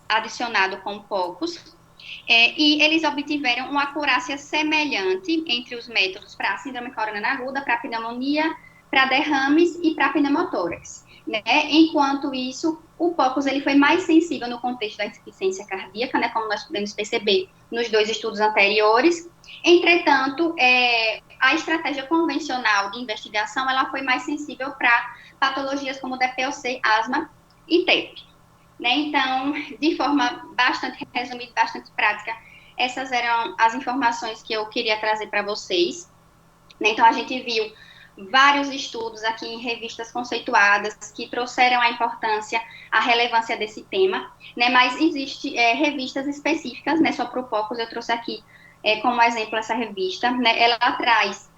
adicionado com o POCUS. E eles obtiveram uma acurácia semelhante entre os métodos para a síndrome coronariana aguda, para a pneumonia, para derrames e para pneumotórax, né? Enquanto isso, o POCUS ele foi mais sensível no contexto da insuficiência cardíaca, né, como nós podemos perceber nos 2 estudos anteriores. Entretanto, a estratégia convencional de investigação ela foi mais sensível para patologias como DPOC, asma e TEP. Né? Então, de forma bastante resumida, bastante prática, essas eram as informações que eu queria trazer para vocês. Né? Então, a gente viu vários estudos aqui em revistas conceituadas que trouxeram a importância, a relevância desse tema, né? Mas existem revistas específicas, né, só para o POCUS, eu trouxe aqui como exemplo essa revista, né? Ela traz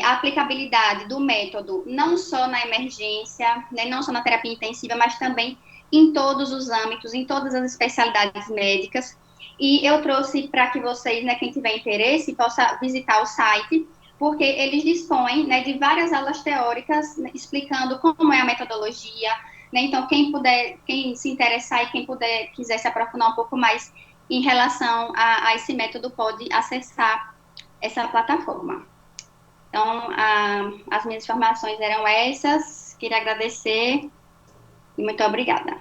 a aplicabilidade do método não só na emergência, né, não só na terapia intensiva, mas também em todos os âmbitos, em todas as especialidades médicas. E eu trouxe para que vocês, né, quem tiver interesse, possa visitar o site, porque eles dispõem, né, de várias aulas teóricas, né, explicando como é a metodologia, né? Então, quem se interessar e quiser se aprofundar um pouco mais em relação a esse método, pode acessar essa plataforma. Então, as minhas informações eram essas, queria agradecer e muito obrigada.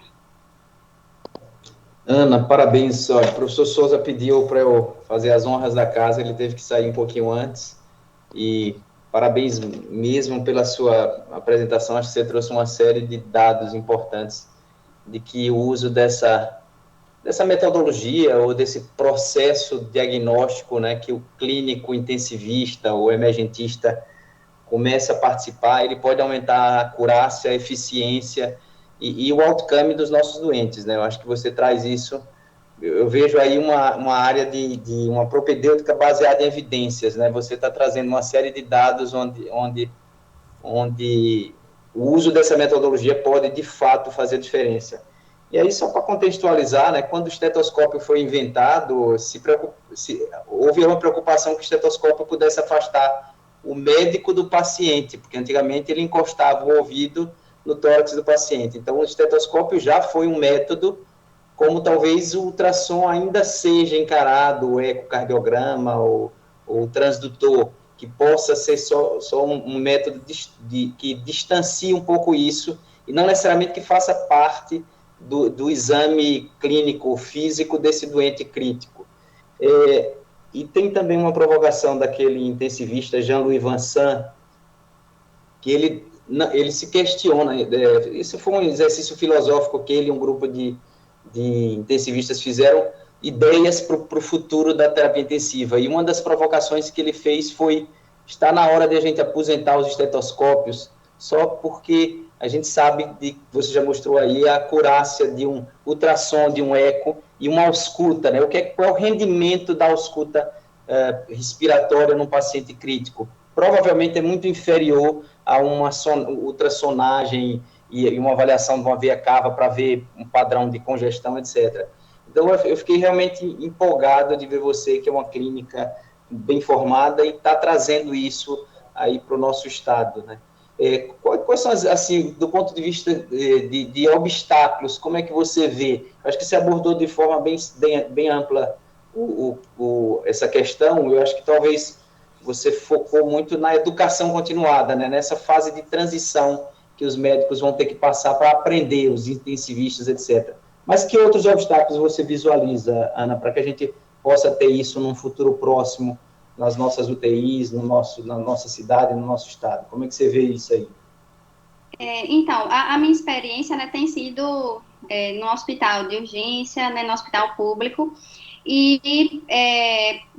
Ana, parabéns. Olha, o professor Souza pediu para eu fazer as honras da casa, ele teve que sair um pouquinho antes. E parabéns mesmo pela sua apresentação. Acho que você trouxe uma série de dados importantes de que o uso dessa metodologia ou desse processo diagnóstico, né, que o clínico intensivista ou emergentista começa a participar, ele pode aumentar a acurácia, a eficiência e o outcome dos nossos doentes, né? Eu acho que você traz isso. Eu vejo aí uma área de uma propedêutica baseada em evidências, né? Você está trazendo uma série de dados onde o uso dessa metodologia pode, de fato, fazer diferença. E aí, só para contextualizar, né, quando o estetoscópio foi inventado, houve uma preocupação que o estetoscópio pudesse afastar o médico do paciente, porque antigamente ele encostava o ouvido no tórax do paciente. Então, o estetoscópio já foi um método, como talvez o ultrassom ainda seja encarado, o ecocardiograma ou o transdutor, que possa ser só um método que distancie um pouco isso, e não necessariamente que faça parte do exame clínico físico desse doente crítico. E tem também uma provocação daquele intensivista Jean-Louis Vincent, que ele se questiona, isso foi um exercício filosófico que ele e um grupo de intensivistas fizeram, ideias para o futuro da terapia intensiva, e uma das provocações que ele fez foi: está na hora de a gente aposentar os estetoscópios, só porque a gente sabe, você já mostrou aí, a acurácia de um ultrassom, de um eco, e uma ausculta, né? Qual é o rendimento da ausculta respiratória num paciente crítico? Provavelmente é muito inferior a uma ultrassonagem e uma avaliação de uma veia cava para ver um padrão de congestão, etc. Então, eu fiquei realmente empolgado de ver você, que é uma clínica bem formada, e está trazendo isso aí para o nosso estado, né? Quais são, assim, do ponto de vista de obstáculos, como é que você vê? Acho que você abordou de forma bem ampla essa questão. Eu acho que talvez você focou muito na educação continuada, né? Nessa fase de transição que os médicos vão ter que passar para aprender, os intensivistas, etc. Mas que outros obstáculos você visualiza, Ana, para que a gente possa ter isso num futuro próximo, nas nossas UTIs, na nossa cidade, no nosso estado? Como é que você vê isso aí? Então, a minha experiência, né, tem sido no hospital de urgência, né, no hospital público, e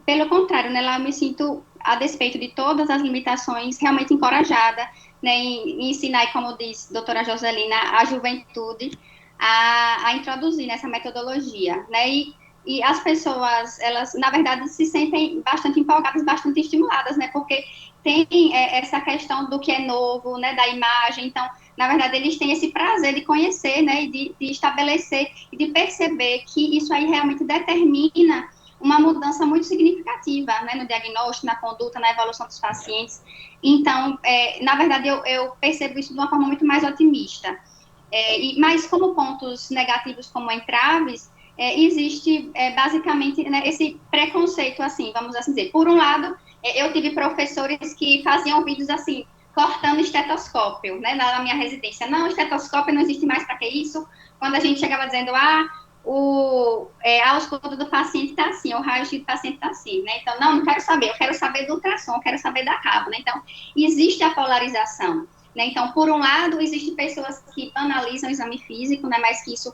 pelo contrário, né, lá eu me sinto, a despeito de todas as limitações, realmente encorajada, né, em ensinar, como disse a doutora Joselina, a juventude a introduzir nessa metodologia, né, e as pessoas, elas, na verdade, se sentem bastante empolgadas, bastante estimuladas, né, porque tem essa questão do que é novo, né, da imagem. Então, na verdade, eles têm esse prazer de conhecer, né, e de estabelecer e de perceber que isso aí realmente determina uma mudança muito significativa, né, no diagnóstico, na conduta, na evolução dos pacientes. Então, na verdade, eu percebo isso de uma forma muito mais otimista. Mas como pontos negativos, como entraves, existe basicamente, né, esse preconceito, assim, vamos assim dizer. Por um lado, eu tive professores que faziam vídeos assim, cortando estetoscópio, né, na minha residência. Não, estetoscópio não existe mais, para que isso? Quando a gente chegava dizendo, o escudo do paciente está assim, o raio-x do paciente está assim, né? Então, não quero saber, eu quero saber do ultrassom, eu quero saber da cabo, né? Então, existe a polarização, né? Então, por um lado, existem pessoas que analisam o exame físico, né? Mas que isso,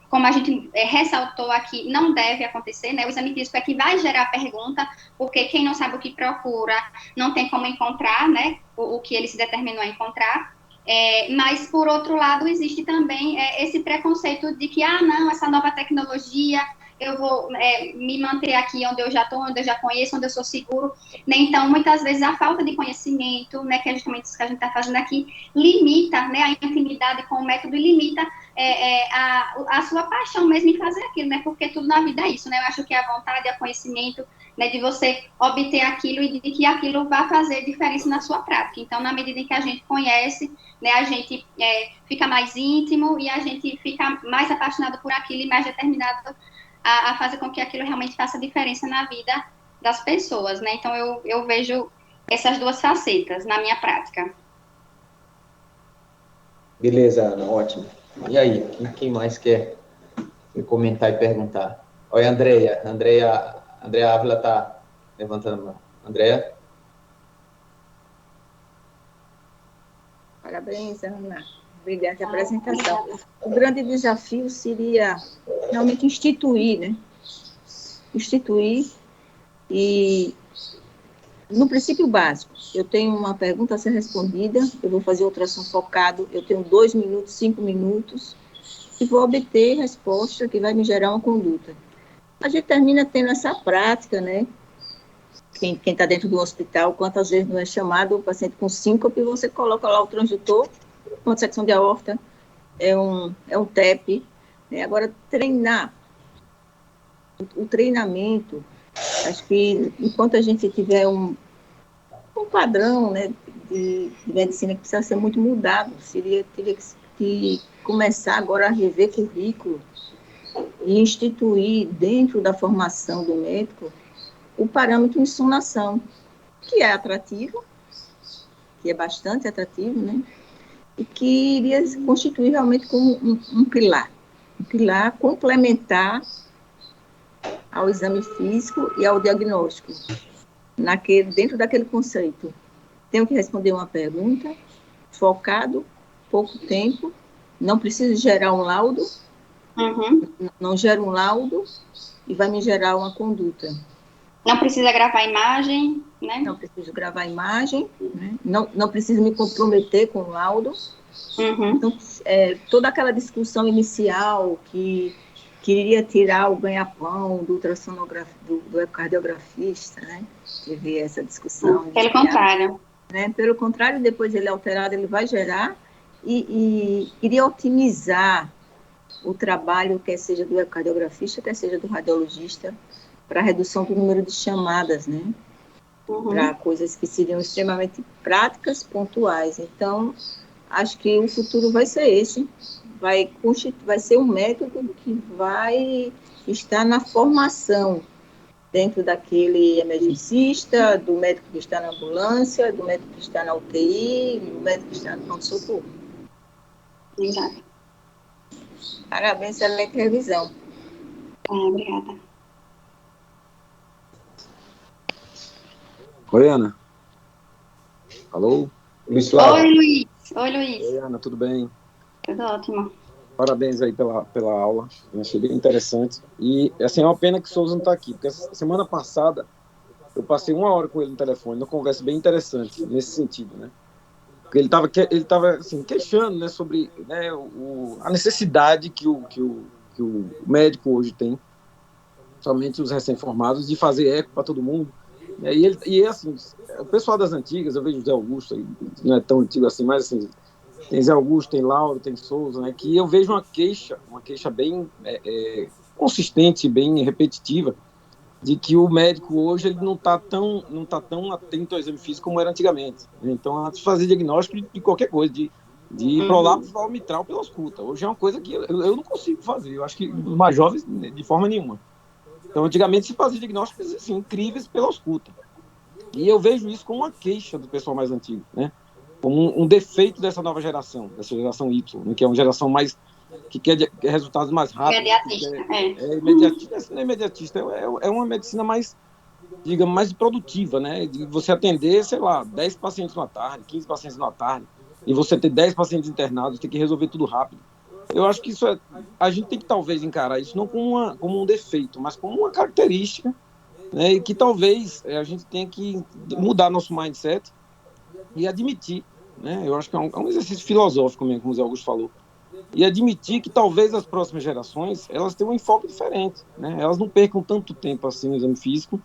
como a gente ressaltou aqui, não deve acontecer, né? O exame físico é que vai gerar pergunta, porque quem não sabe o que procura não tem como encontrar, né? O que ele se determinou a encontrar. Mas, por outro lado, existe também esse preconceito de que, não, essa nova tecnologia, eu vou me manter aqui onde eu já estou, onde eu já conheço, onde eu sou seguro, né? Então, muitas vezes, a falta de conhecimento, né, que é justamente isso que a gente está fazendo aqui, limita, né, a intimidade com o método e limita a sua paixão mesmo em fazer aquilo, né, porque tudo na vida é isso, né, eu acho que a vontade, o conhecimento, né, de você obter aquilo e de que aquilo vai fazer diferença na sua prática. Então, na medida em que a gente conhece, né, a gente fica mais íntimo e a gente fica mais apaixonado por aquilo e mais determinado a fazer com que aquilo realmente faça diferença na vida das pessoas, né? Então, eu vejo essas duas facetas na minha prática. Beleza, Ana, ótimo. E aí, quem mais quer comentar e perguntar? Oi, Andréia Ávila está levantando a mão. Andréia? Parabéns, Ana. Obrigada pela apresentação. O grande desafio seria realmente instituir, né? Instituir e, no princípio básico, eu tenho uma pergunta a ser respondida, eu vou fazer ultrassom focado, eu tenho 2 minutos, 5 minutos, e vou obter resposta que vai me gerar uma conduta. A gente termina tendo essa prática, né? Quem está dentro do hospital, quantas vezes não é chamado o paciente com síncope, você coloca lá o transdutor, uma dissecção de aorta, é um TEP, né? Agora, treinar, o treinamento, acho que enquanto a gente tiver um padrão, né, de medicina que precisa ser muito mudado, teria que começar agora a rever currículo e instituir dentro da formação do médico o parâmetro de insunação, que é atrativo, que é bastante atrativo, né? E que iria se constituir realmente como um pilar complementar ao exame físico e ao diagnóstico, dentro daquele conceito. Tenho que responder uma pergunta, focado, pouco tempo, não preciso gerar um laudo, não gera um laudo e vai me gerar uma conduta. Não precisa gravar imagem, né? Não preciso gravar imagem, né? Não preciso me comprometer com o laudo. Então, toda aquela discussão inicial que queria tirar o ganha-pão do ultrassonografista, do ecocardiografista, né? Teve essa discussão. Pelo contrário. Né? Pelo contrário, depois ele alterado, ele vai gerar e iria otimizar o trabalho, quer seja do cardiografista, quer seja do radiologista, para redução do número de chamadas, né? Para coisas que seriam extremamente práticas, pontuais. Então, acho que o futuro vai ser esse, vai ser um método que vai estar na formação dentro daquele emergencista, do médico que está na ambulância, do médico que está na UTI, do médico que está no pronto-socorro. Exato. Parabéns, excelente revisão. Obrigada. Oi, Ana. Alô? Luiz Flávio. Oi, Luiz. Oi, Luiz. Oi, Ana, tudo bem? Tudo ótimo. Parabéns aí pela aula, eu achei bem interessante. E, assim, é uma pena que o Souza não está aqui, porque semana passada eu passei 1 hora com ele no telefone, uma conversa bem interessante nesse sentido, né? Porque ele tava assim, queixando, né, sobre, né, a necessidade que o médico hoje tem, somente os recém-formados, de fazer eco para todo mundo. E assim, o pessoal das antigas, eu vejo o Zé Augusto, não é tão antigo assim, mas assim, tem Zé Augusto, tem Lauro, tem Souza, né, que eu vejo uma queixa bem consistente, bem repetitiva, de que o médico hoje ele não está tão atento ao exame físico como era antigamente. Então, antes de fazer diagnóstico de qualquer coisa, de prolapso mitral pela ausculta. Hoje é uma coisa que eu não consigo fazer. Eu acho que os mais jovens, de forma nenhuma. Então, antigamente se fazia diagnósticos assim, incríveis pela ausculta. E eu vejo isso como uma queixa do pessoal mais antigo, né? Como um defeito dessa nova geração, dessa geração Y, né? Que é uma geração mais que quer resultados mais rápidos. Imediatista. Não é imediatista, é uma medicina mais, digamos, mais produtiva, né? De você atender, sei lá, 10 pacientes na tarde, 15 pacientes na tarde, e você ter 10 pacientes internados, tem que resolver tudo rápido. Eu acho que a gente tem que talvez encarar isso não como um defeito, mas como uma característica, né? E que talvez a gente tenha que mudar nosso mindset e admitir, né? Eu acho que é um exercício filosófico mesmo, como o Zé Augusto falou, e admitir que talvez as próximas gerações elas tenham um enfoque diferente, né? Elas não percam tanto tempo assim no exame físico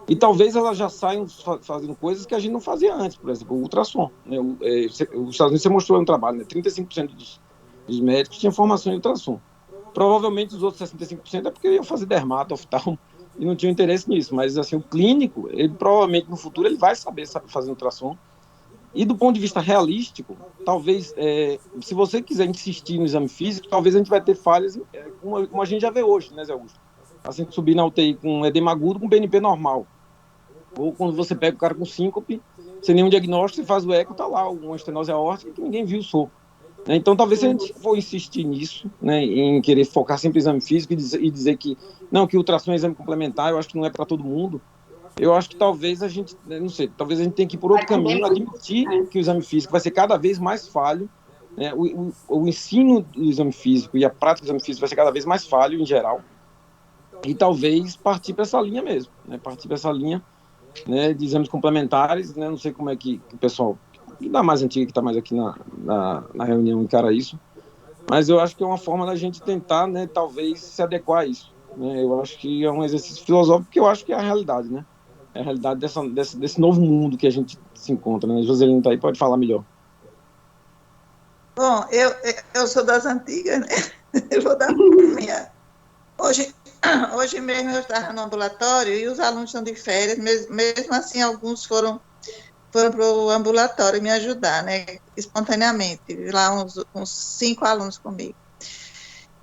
e talvez elas já saiam fazendo coisas que a gente não fazia antes, por exemplo, o ultrassom, né? Os Estados Unidos você mostrou no trabalho, né? 35% dos médicos tinham formação em ultrassom. Provavelmente os outros 65% é porque iam fazer dermato, oftalmo e não tinham interesse nisso, mas assim, o clínico, ele provavelmente no futuro ele vai saber fazer ultrassom. E do ponto de vista realístico, talvez, se você quiser insistir no exame físico, talvez a gente vai ter falhas, como a gente já vê hoje, né, Zé Augusto? Assim, subir na UTI com edema agudo com BNP normal. Ou quando você pega o cara com síncope, sem nenhum diagnóstico, você faz o eco, tá lá, uma estenose aórtica que ninguém viu o sopro. Então, talvez se a gente for insistir nisso, né, em querer focar sempre no exame físico e dizer que o ultrassom é exame complementar, eu acho que não é para todo mundo. Eu acho que talvez a gente, não sei, talvez a gente tenha que ir por outro caminho, admitir que o exame físico vai ser cada vez mais falho, né? O ensino do exame físico e a prática do exame físico vai ser cada vez mais falho em geral, e talvez partir para essa linha mesmo, né? Partir para essa linha, né, de exames complementares, né? Não sei como é que o pessoal da mais antiga que está mais aqui na reunião encara isso, mas eu acho que é uma forma da gente tentar, né, talvez se adequar a isso, né? Eu acho que é um exercício filosófico que eu acho que é a realidade, né? É a realidade desse novo mundo que a gente se encontra, né? Joselina está aí, pode falar melhor. Bom, eu sou das antigas, né? Eu vou dar minha. Hoje mesmo eu estava no ambulatório e os alunos estão de férias, mesmo assim alguns foram para o ambulatório me ajudar, né? Espontaneamente, lá uns 5 alunos comigo.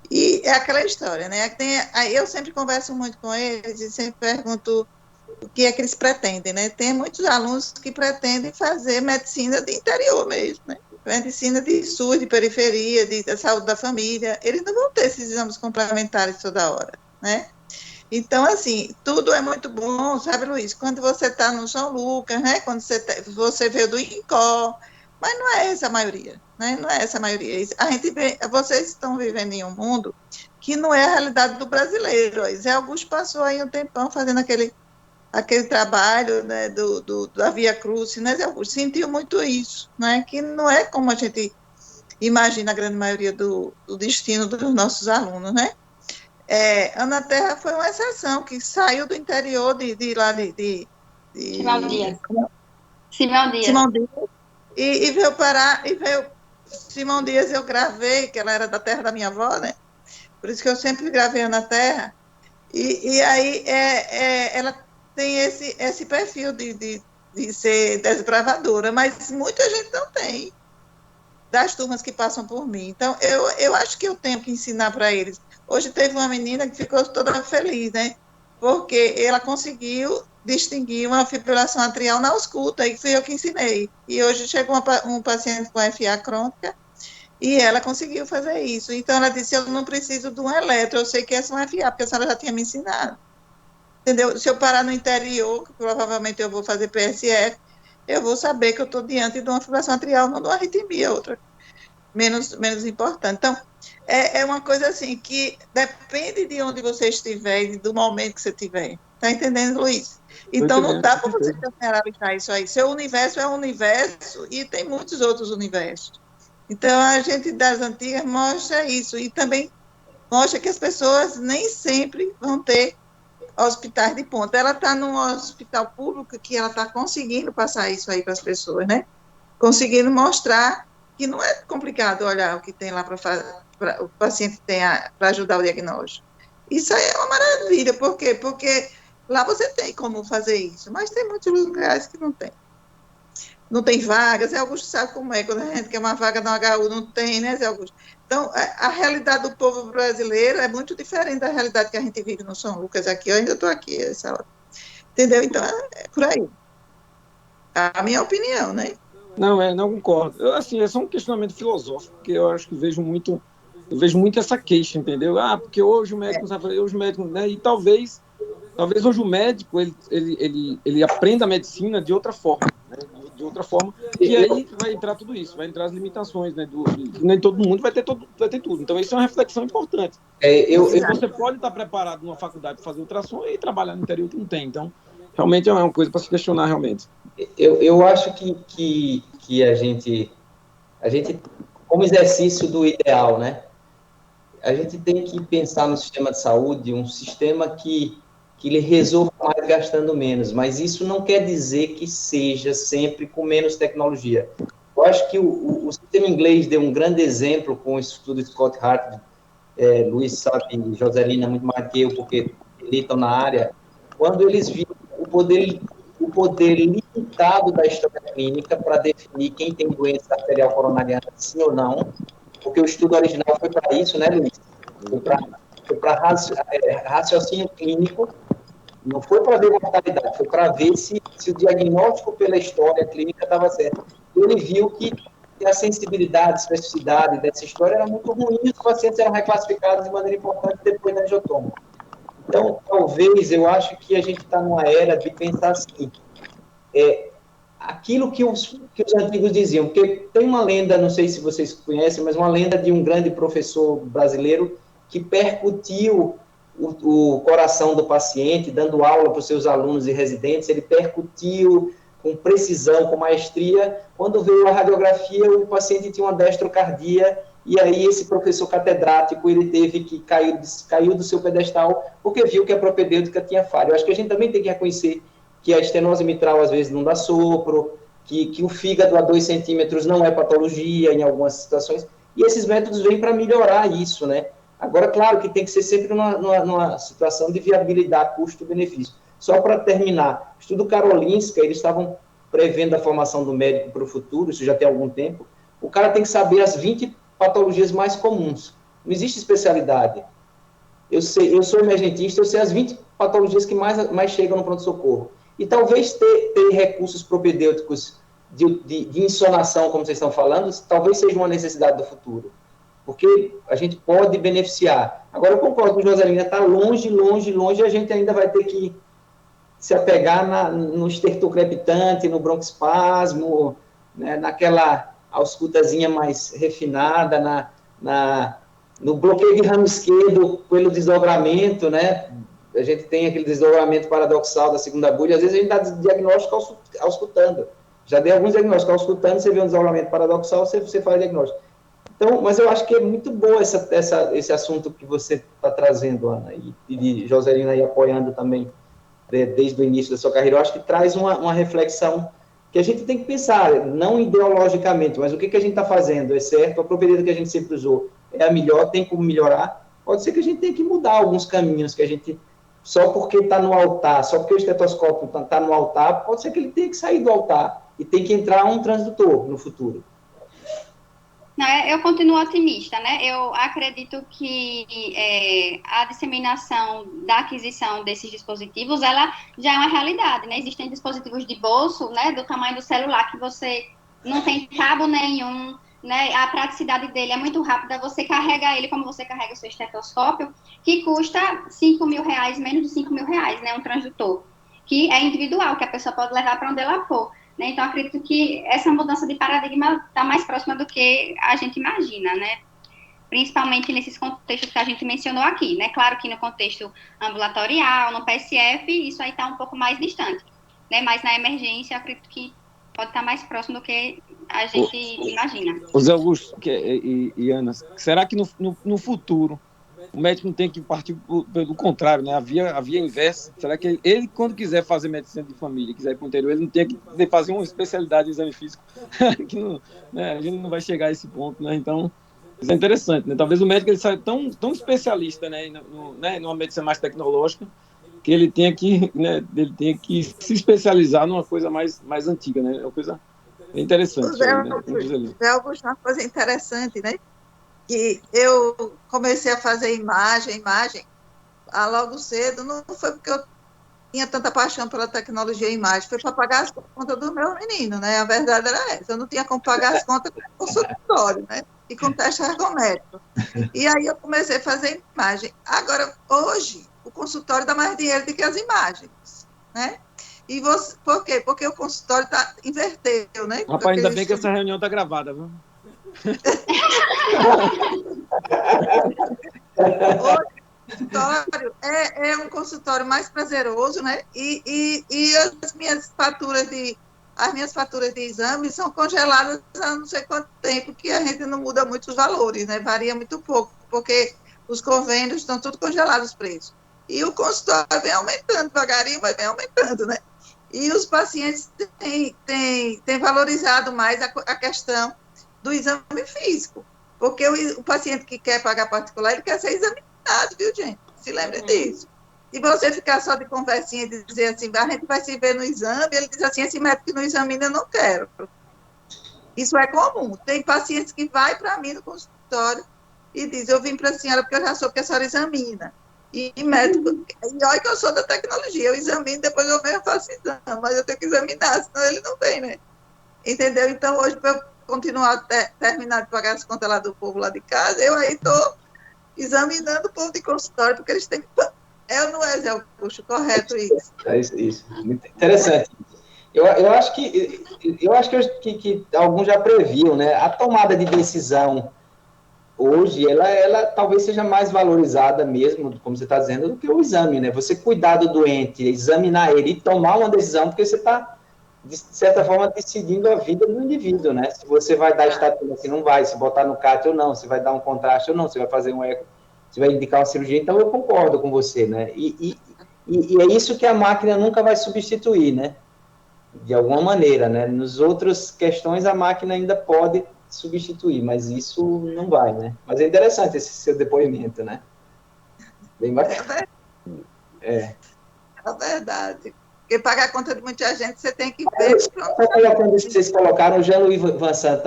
E é aquela história, né? Eu sempre converso muito com eles e sempre pergunto o que é que eles pretendem, né? Tem muitos alunos que pretendem fazer medicina de interior mesmo, né? Medicina de SUS, de periferia, de saúde da família. Eles não vão ter esses exames complementares toda hora, né? Então, assim, tudo é muito bom, sabe, Luiz? Quando você está no São Lucas, né? Quando você veio do INCOR, mas não é essa a maioria, né? Não é essa a maioria. Vocês estão vivendo em um mundo que não é a realidade do brasileiro. Zé Augusto passou aí um tempão fazendo aquele trabalho, né, da Via Cruz, né, Zé Augusto? Sentiu muito isso, né? Que não é como a gente imagina a grande maioria do destino dos nossos alunos, né? Ana Terra foi uma exceção, que saiu do interior de lá de Simão Dias. E veio parar, Simão Dias eu gravei, que ela era da terra da minha avó, né? Por isso que eu sempre gravei na Terra. E aí ela tem esse perfil de ser desbravadora, mas muita gente não tem, das turmas que passam por mim. Então, eu acho que eu tenho que ensinar para eles. Hoje teve uma menina que ficou toda feliz, né? Porque ela conseguiu distinguir uma fibrilação atrial na ausculta, e fui eu que ensinei. E hoje chegou um paciente com FA crônica, e ela conseguiu fazer isso. Então, ela disse, eu não preciso de um eletro, eu sei que essa é uma FA, porque a senhora já tinha me ensinado. Entendeu? Se eu parar no interior, que provavelmente eu vou fazer PSF, eu vou saber que eu estou diante de uma fibrilação atrial, não de uma arritmia, outra menos importante. Então, é uma coisa assim, que depende de onde você estiver e do momento que você estiver. Está entendendo, Luiz? Então, não dá para você generalizar isso aí. Seu universo é um universo e tem muitos outros universos. Então, a gente das antigas mostra isso. E também mostra que as pessoas nem sempre vão ter hospitais de ponta. Ela está num hospital público que ela está conseguindo passar isso aí para as pessoas, né? Conseguindo mostrar que não é complicado olhar o que tem lá para o paciente para ajudar o diagnóstico. Isso aí é uma maravilha. Por quê? Porque lá você tem como fazer isso, mas tem muitos lugares que não tem. Não tem vagas. Zé Augusto sabe como é, quando a gente quer uma vaga no HU, não tem, né, Zé Augusto? Então, a realidade do povo brasileiro é muito diferente da realidade que a gente vive no São Lucas aqui. Eu ainda estou aqui, essa hora. Entendeu? Então, é por aí. A minha opinião, né? Não concordo. Assim, é só um questionamento filosófico, porque eu acho que vejo muito essa queixa, entendeu? Porque hoje o médico sabe, hoje o médico, né? E talvez hoje o médico ele aprenda a medicina de outra forma, né? De outra forma, e aí vai entrar tudo isso, vai entrar as limitações, né? Nem todo mundo vai ter tudo. Então isso é uma reflexão importante. Você pode estar preparado numa faculdade para fazer ultrassom e trabalhar no interior que não tem. Então, realmente é uma coisa para se questionar realmente. Eu acho que a gente, como exercício do ideal, né? A gente tem que pensar no sistema de saúde, um sistema que ele resolva mais gastando menos, mas isso não quer dizer que seja sempre com menos tecnologia. Eu acho que o sistema inglês deu um grande exemplo com o estudo de Scott Hart, Luiz sabe, Joselina muito mais que eu, porque eles estão na área, quando eles viram o poder limitado da história clínica para definir quem tem doença arterial coronariana, sim ou não, porque o estudo original foi para isso, né, Luiz? Foi para raciocínio clínico, não foi para ver mortalidade, foi para ver se o diagnóstico pela história clínica estava certo. E ele viu que a sensibilidade, a especificidade dessa história era muito ruim e os pacientes eram reclassificados de maneira importante depois da angiotoma. Então, talvez, eu acho que a gente está numa era de pensar assim, aquilo que os antigos diziam, porque tem uma lenda, não sei se vocês conhecem, mas uma lenda de um grande professor brasileiro que percutiu o coração do paciente, dando aula para os seus alunos e residentes, ele percutiu com precisão, com maestria. Quando veio a radiografia, o paciente tinha uma destrocardia, e aí esse professor catedrático, ele teve que caiu do seu pedestal, porque viu que a propedêutica tinha falha. Eu acho que a gente também tem que reconhecer que a estenose mitral, às vezes, não dá sopro, que o fígado a 2 centímetros não é patologia em algumas situações, e esses métodos vêm para melhorar isso, né? Agora, claro que tem que ser sempre numa situação de viabilidade, custo-benefício. Só para terminar, o estudo Karolinska, eles estavam prevendo a formação do médico para o futuro, isso já tem algum tempo. O cara tem que saber as 20 patologias mais comuns. Não existe especialidade. Eu sou emergentista, eu sei as 20 patologias que mais chegam no pronto-socorro. E talvez ter recursos propedêuticos de insonação, como vocês estão falando, talvez seja uma necessidade do futuro. Porque a gente pode beneficiar. Agora, eu concordo com o Joselina, está longe, e a gente ainda vai ter que se apegar no estertor crepitante, no broncoespasmo, né, naquela auscultazinha mais refinada, no bloqueio de ramo esquerdo pelo desdobramento, né? A gente tem aquele desdobramento paradoxal da segunda bulha, às vezes a gente dá diagnóstico auscultando. Já dei alguns diagnósticos auscultando, você vê um desdobramento paradoxal, você faz diagnóstico. Então, mas eu acho que é muito bom esse assunto que você está trazendo, Ana, e Joselina aí apoiando também desde o início da sua carreira. Eu acho que traz uma reflexão que a gente tem que pensar, não ideologicamente, mas o que a gente está fazendo é certo, a propedêutica que a gente sempre usou é a melhor, tem como melhorar, Pode ser que a gente tenha que mudar alguns caminhos, que a gente, só porque está no altar, só porque o estetoscópio está no altar, pode ser que ele tenha que sair do altar e tem que entrar um transdutor no futuro. Não, eu continuo otimista, né? Eu acredito que a disseminação da aquisição desses dispositivos, ela já é uma realidade, né? Existem dispositivos de bolso, né, do tamanho do celular, que você não tem cabo nenhum, né? A praticidade dele é muito rápida, você carrega ele como você carrega o seu estetoscópio, que custa R$5.000, menos de R$5.000, né? Um transdutor, que é individual, que a pessoa pode levar para onde ela for. Né? Então, acredito que essa mudança de paradigma está mais próxima do que a gente imagina, né? Principalmente nesses contextos que a gente mencionou aqui, né? Claro que no contexto ambulatorial, no PSF, isso aí está um pouco mais distante, né? Mas na emergência, acredito que pode estar mais próximo do que a gente imagina. José Augusto e Ana, será que no futuro o médico não tem que partir pelo contrário, né? A via inversa. Será que ele, quando quiser fazer medicina de família, quiser ir para o interior, ele não tem que fazer uma especialidade em exame físico? Que não, né? A gente não vai chegar a esse ponto, né? Então, isso é interessante, né? Talvez o médico ele saia tão especialista, né? Numa medicina mais tecnológica, que ele tenha que se especializar numa coisa mais antiga, né? É uma coisa interessante. Zé Né? Augusto, uma coisa interessante, né? Que eu comecei a fazer imagem logo cedo, não foi porque eu tinha tanta paixão pela tecnologia e imagem, foi para pagar as contas do meu menino, né? A verdade era essa, eu não tinha como pagar as contas com consultório, né? E com teste ergométrico. E aí eu comecei a fazer imagem. Agora, hoje, o consultório dá mais dinheiro do que as imagens, né? E você, por quê? Porque o consultório inverteu, né? Rapaz, ainda bem que essa reunião está gravada, viu? O consultório é um consultório mais prazeroso, né? E as minhas faturas de exame são congeladas há não sei quanto tempo, que a gente não muda muito os valores, né? Varia muito pouco, porque os convênios estão tudo congelados os preços. E o consultório vem aumentando devagarinho, mas vem aumentando, né? E os pacientes têm valorizado mais a questão do exame físico, porque o paciente que quer pagar particular, ele quer ser examinado, viu, gente? Se lembre disso. Se você ficar só de conversinha e dizer assim, a gente vai se ver no exame, ele diz assim, esse médico que não examina, eu não quero. Isso é comum. Tem pacientes que vai para mim no consultório e diz, eu vim para a senhora porque eu já soube que a senhora examina. E médico, e olha que eu sou da tecnologia, eu examino, depois eu mesmo faço exame, mas eu tenho que examinar, senão ele não vem, né? Entendeu? Então, hoje, para eu continuar terminar de pagar as contas lá do povo lá de casa, eu aí estou examinando o povo de consultório, porque eles têm que... não é, Zé Augusto, correto isso. É isso. Muito interessante. Eu acho que alguns já previam, né? A tomada de decisão hoje, ela talvez seja mais valorizada mesmo, como você está dizendo, do que o exame, né? Você cuidar do doente, examinar ele e tomar uma decisão, porque você está, de certa forma, decidindo a vida do indivíduo, né? Se você vai dar estatina, se não vai, se botar no CAT ou não, se vai dar um contraste ou não, se vai fazer um eco, se vai indicar uma cirurgia, então eu concordo com você, né? E é isso que a máquina nunca vai substituir, né? De alguma maneira, né? Nos outras questões a máquina ainda pode substituir, mas isso não vai, né? Mas é interessante esse seu depoimento, né? Bem bacana. É verdade. Porque pagar a conta de muita gente, você tem que ver. Quando vocês colocaram, o Jean-Louis Van Sant,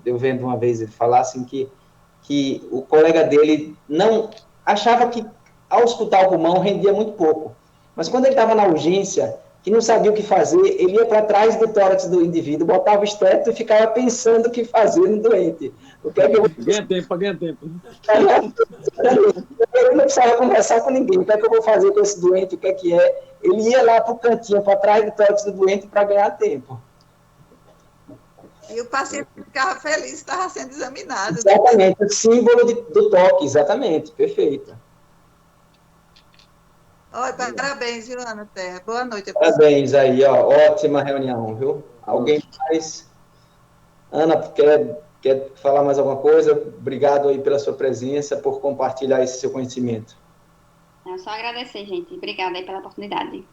eu vendo uma vez ele falar assim que o colega dele não achava que ao escutar o pulmão rendia muito pouco. Mas quando ele estava na urgência, que não sabia o que fazer, ele ia para trás do tórax do indivíduo, botava o esteto e ficava pensando o que fazer no doente. O que é que eu... Ganha tempo. Ele não precisava conversar com ninguém. O que é que eu vou fazer com esse doente? O que é? Ele ia lá para o cantinho, para trás do tórax do doente para ganhar tempo. E o paciente ficava feliz, estava sendo examinado. Exatamente, o símbolo do toque, exatamente, perfeito. Oi, parabéns, Joana Terra. Boa noite. Parabéns aí, ó, ótima reunião, viu? Alguém mais? Ana, quer falar mais alguma coisa? Obrigado aí pela sua presença, por compartilhar esse seu conhecimento. É só agradecer, gente. Obrigada aí pela oportunidade.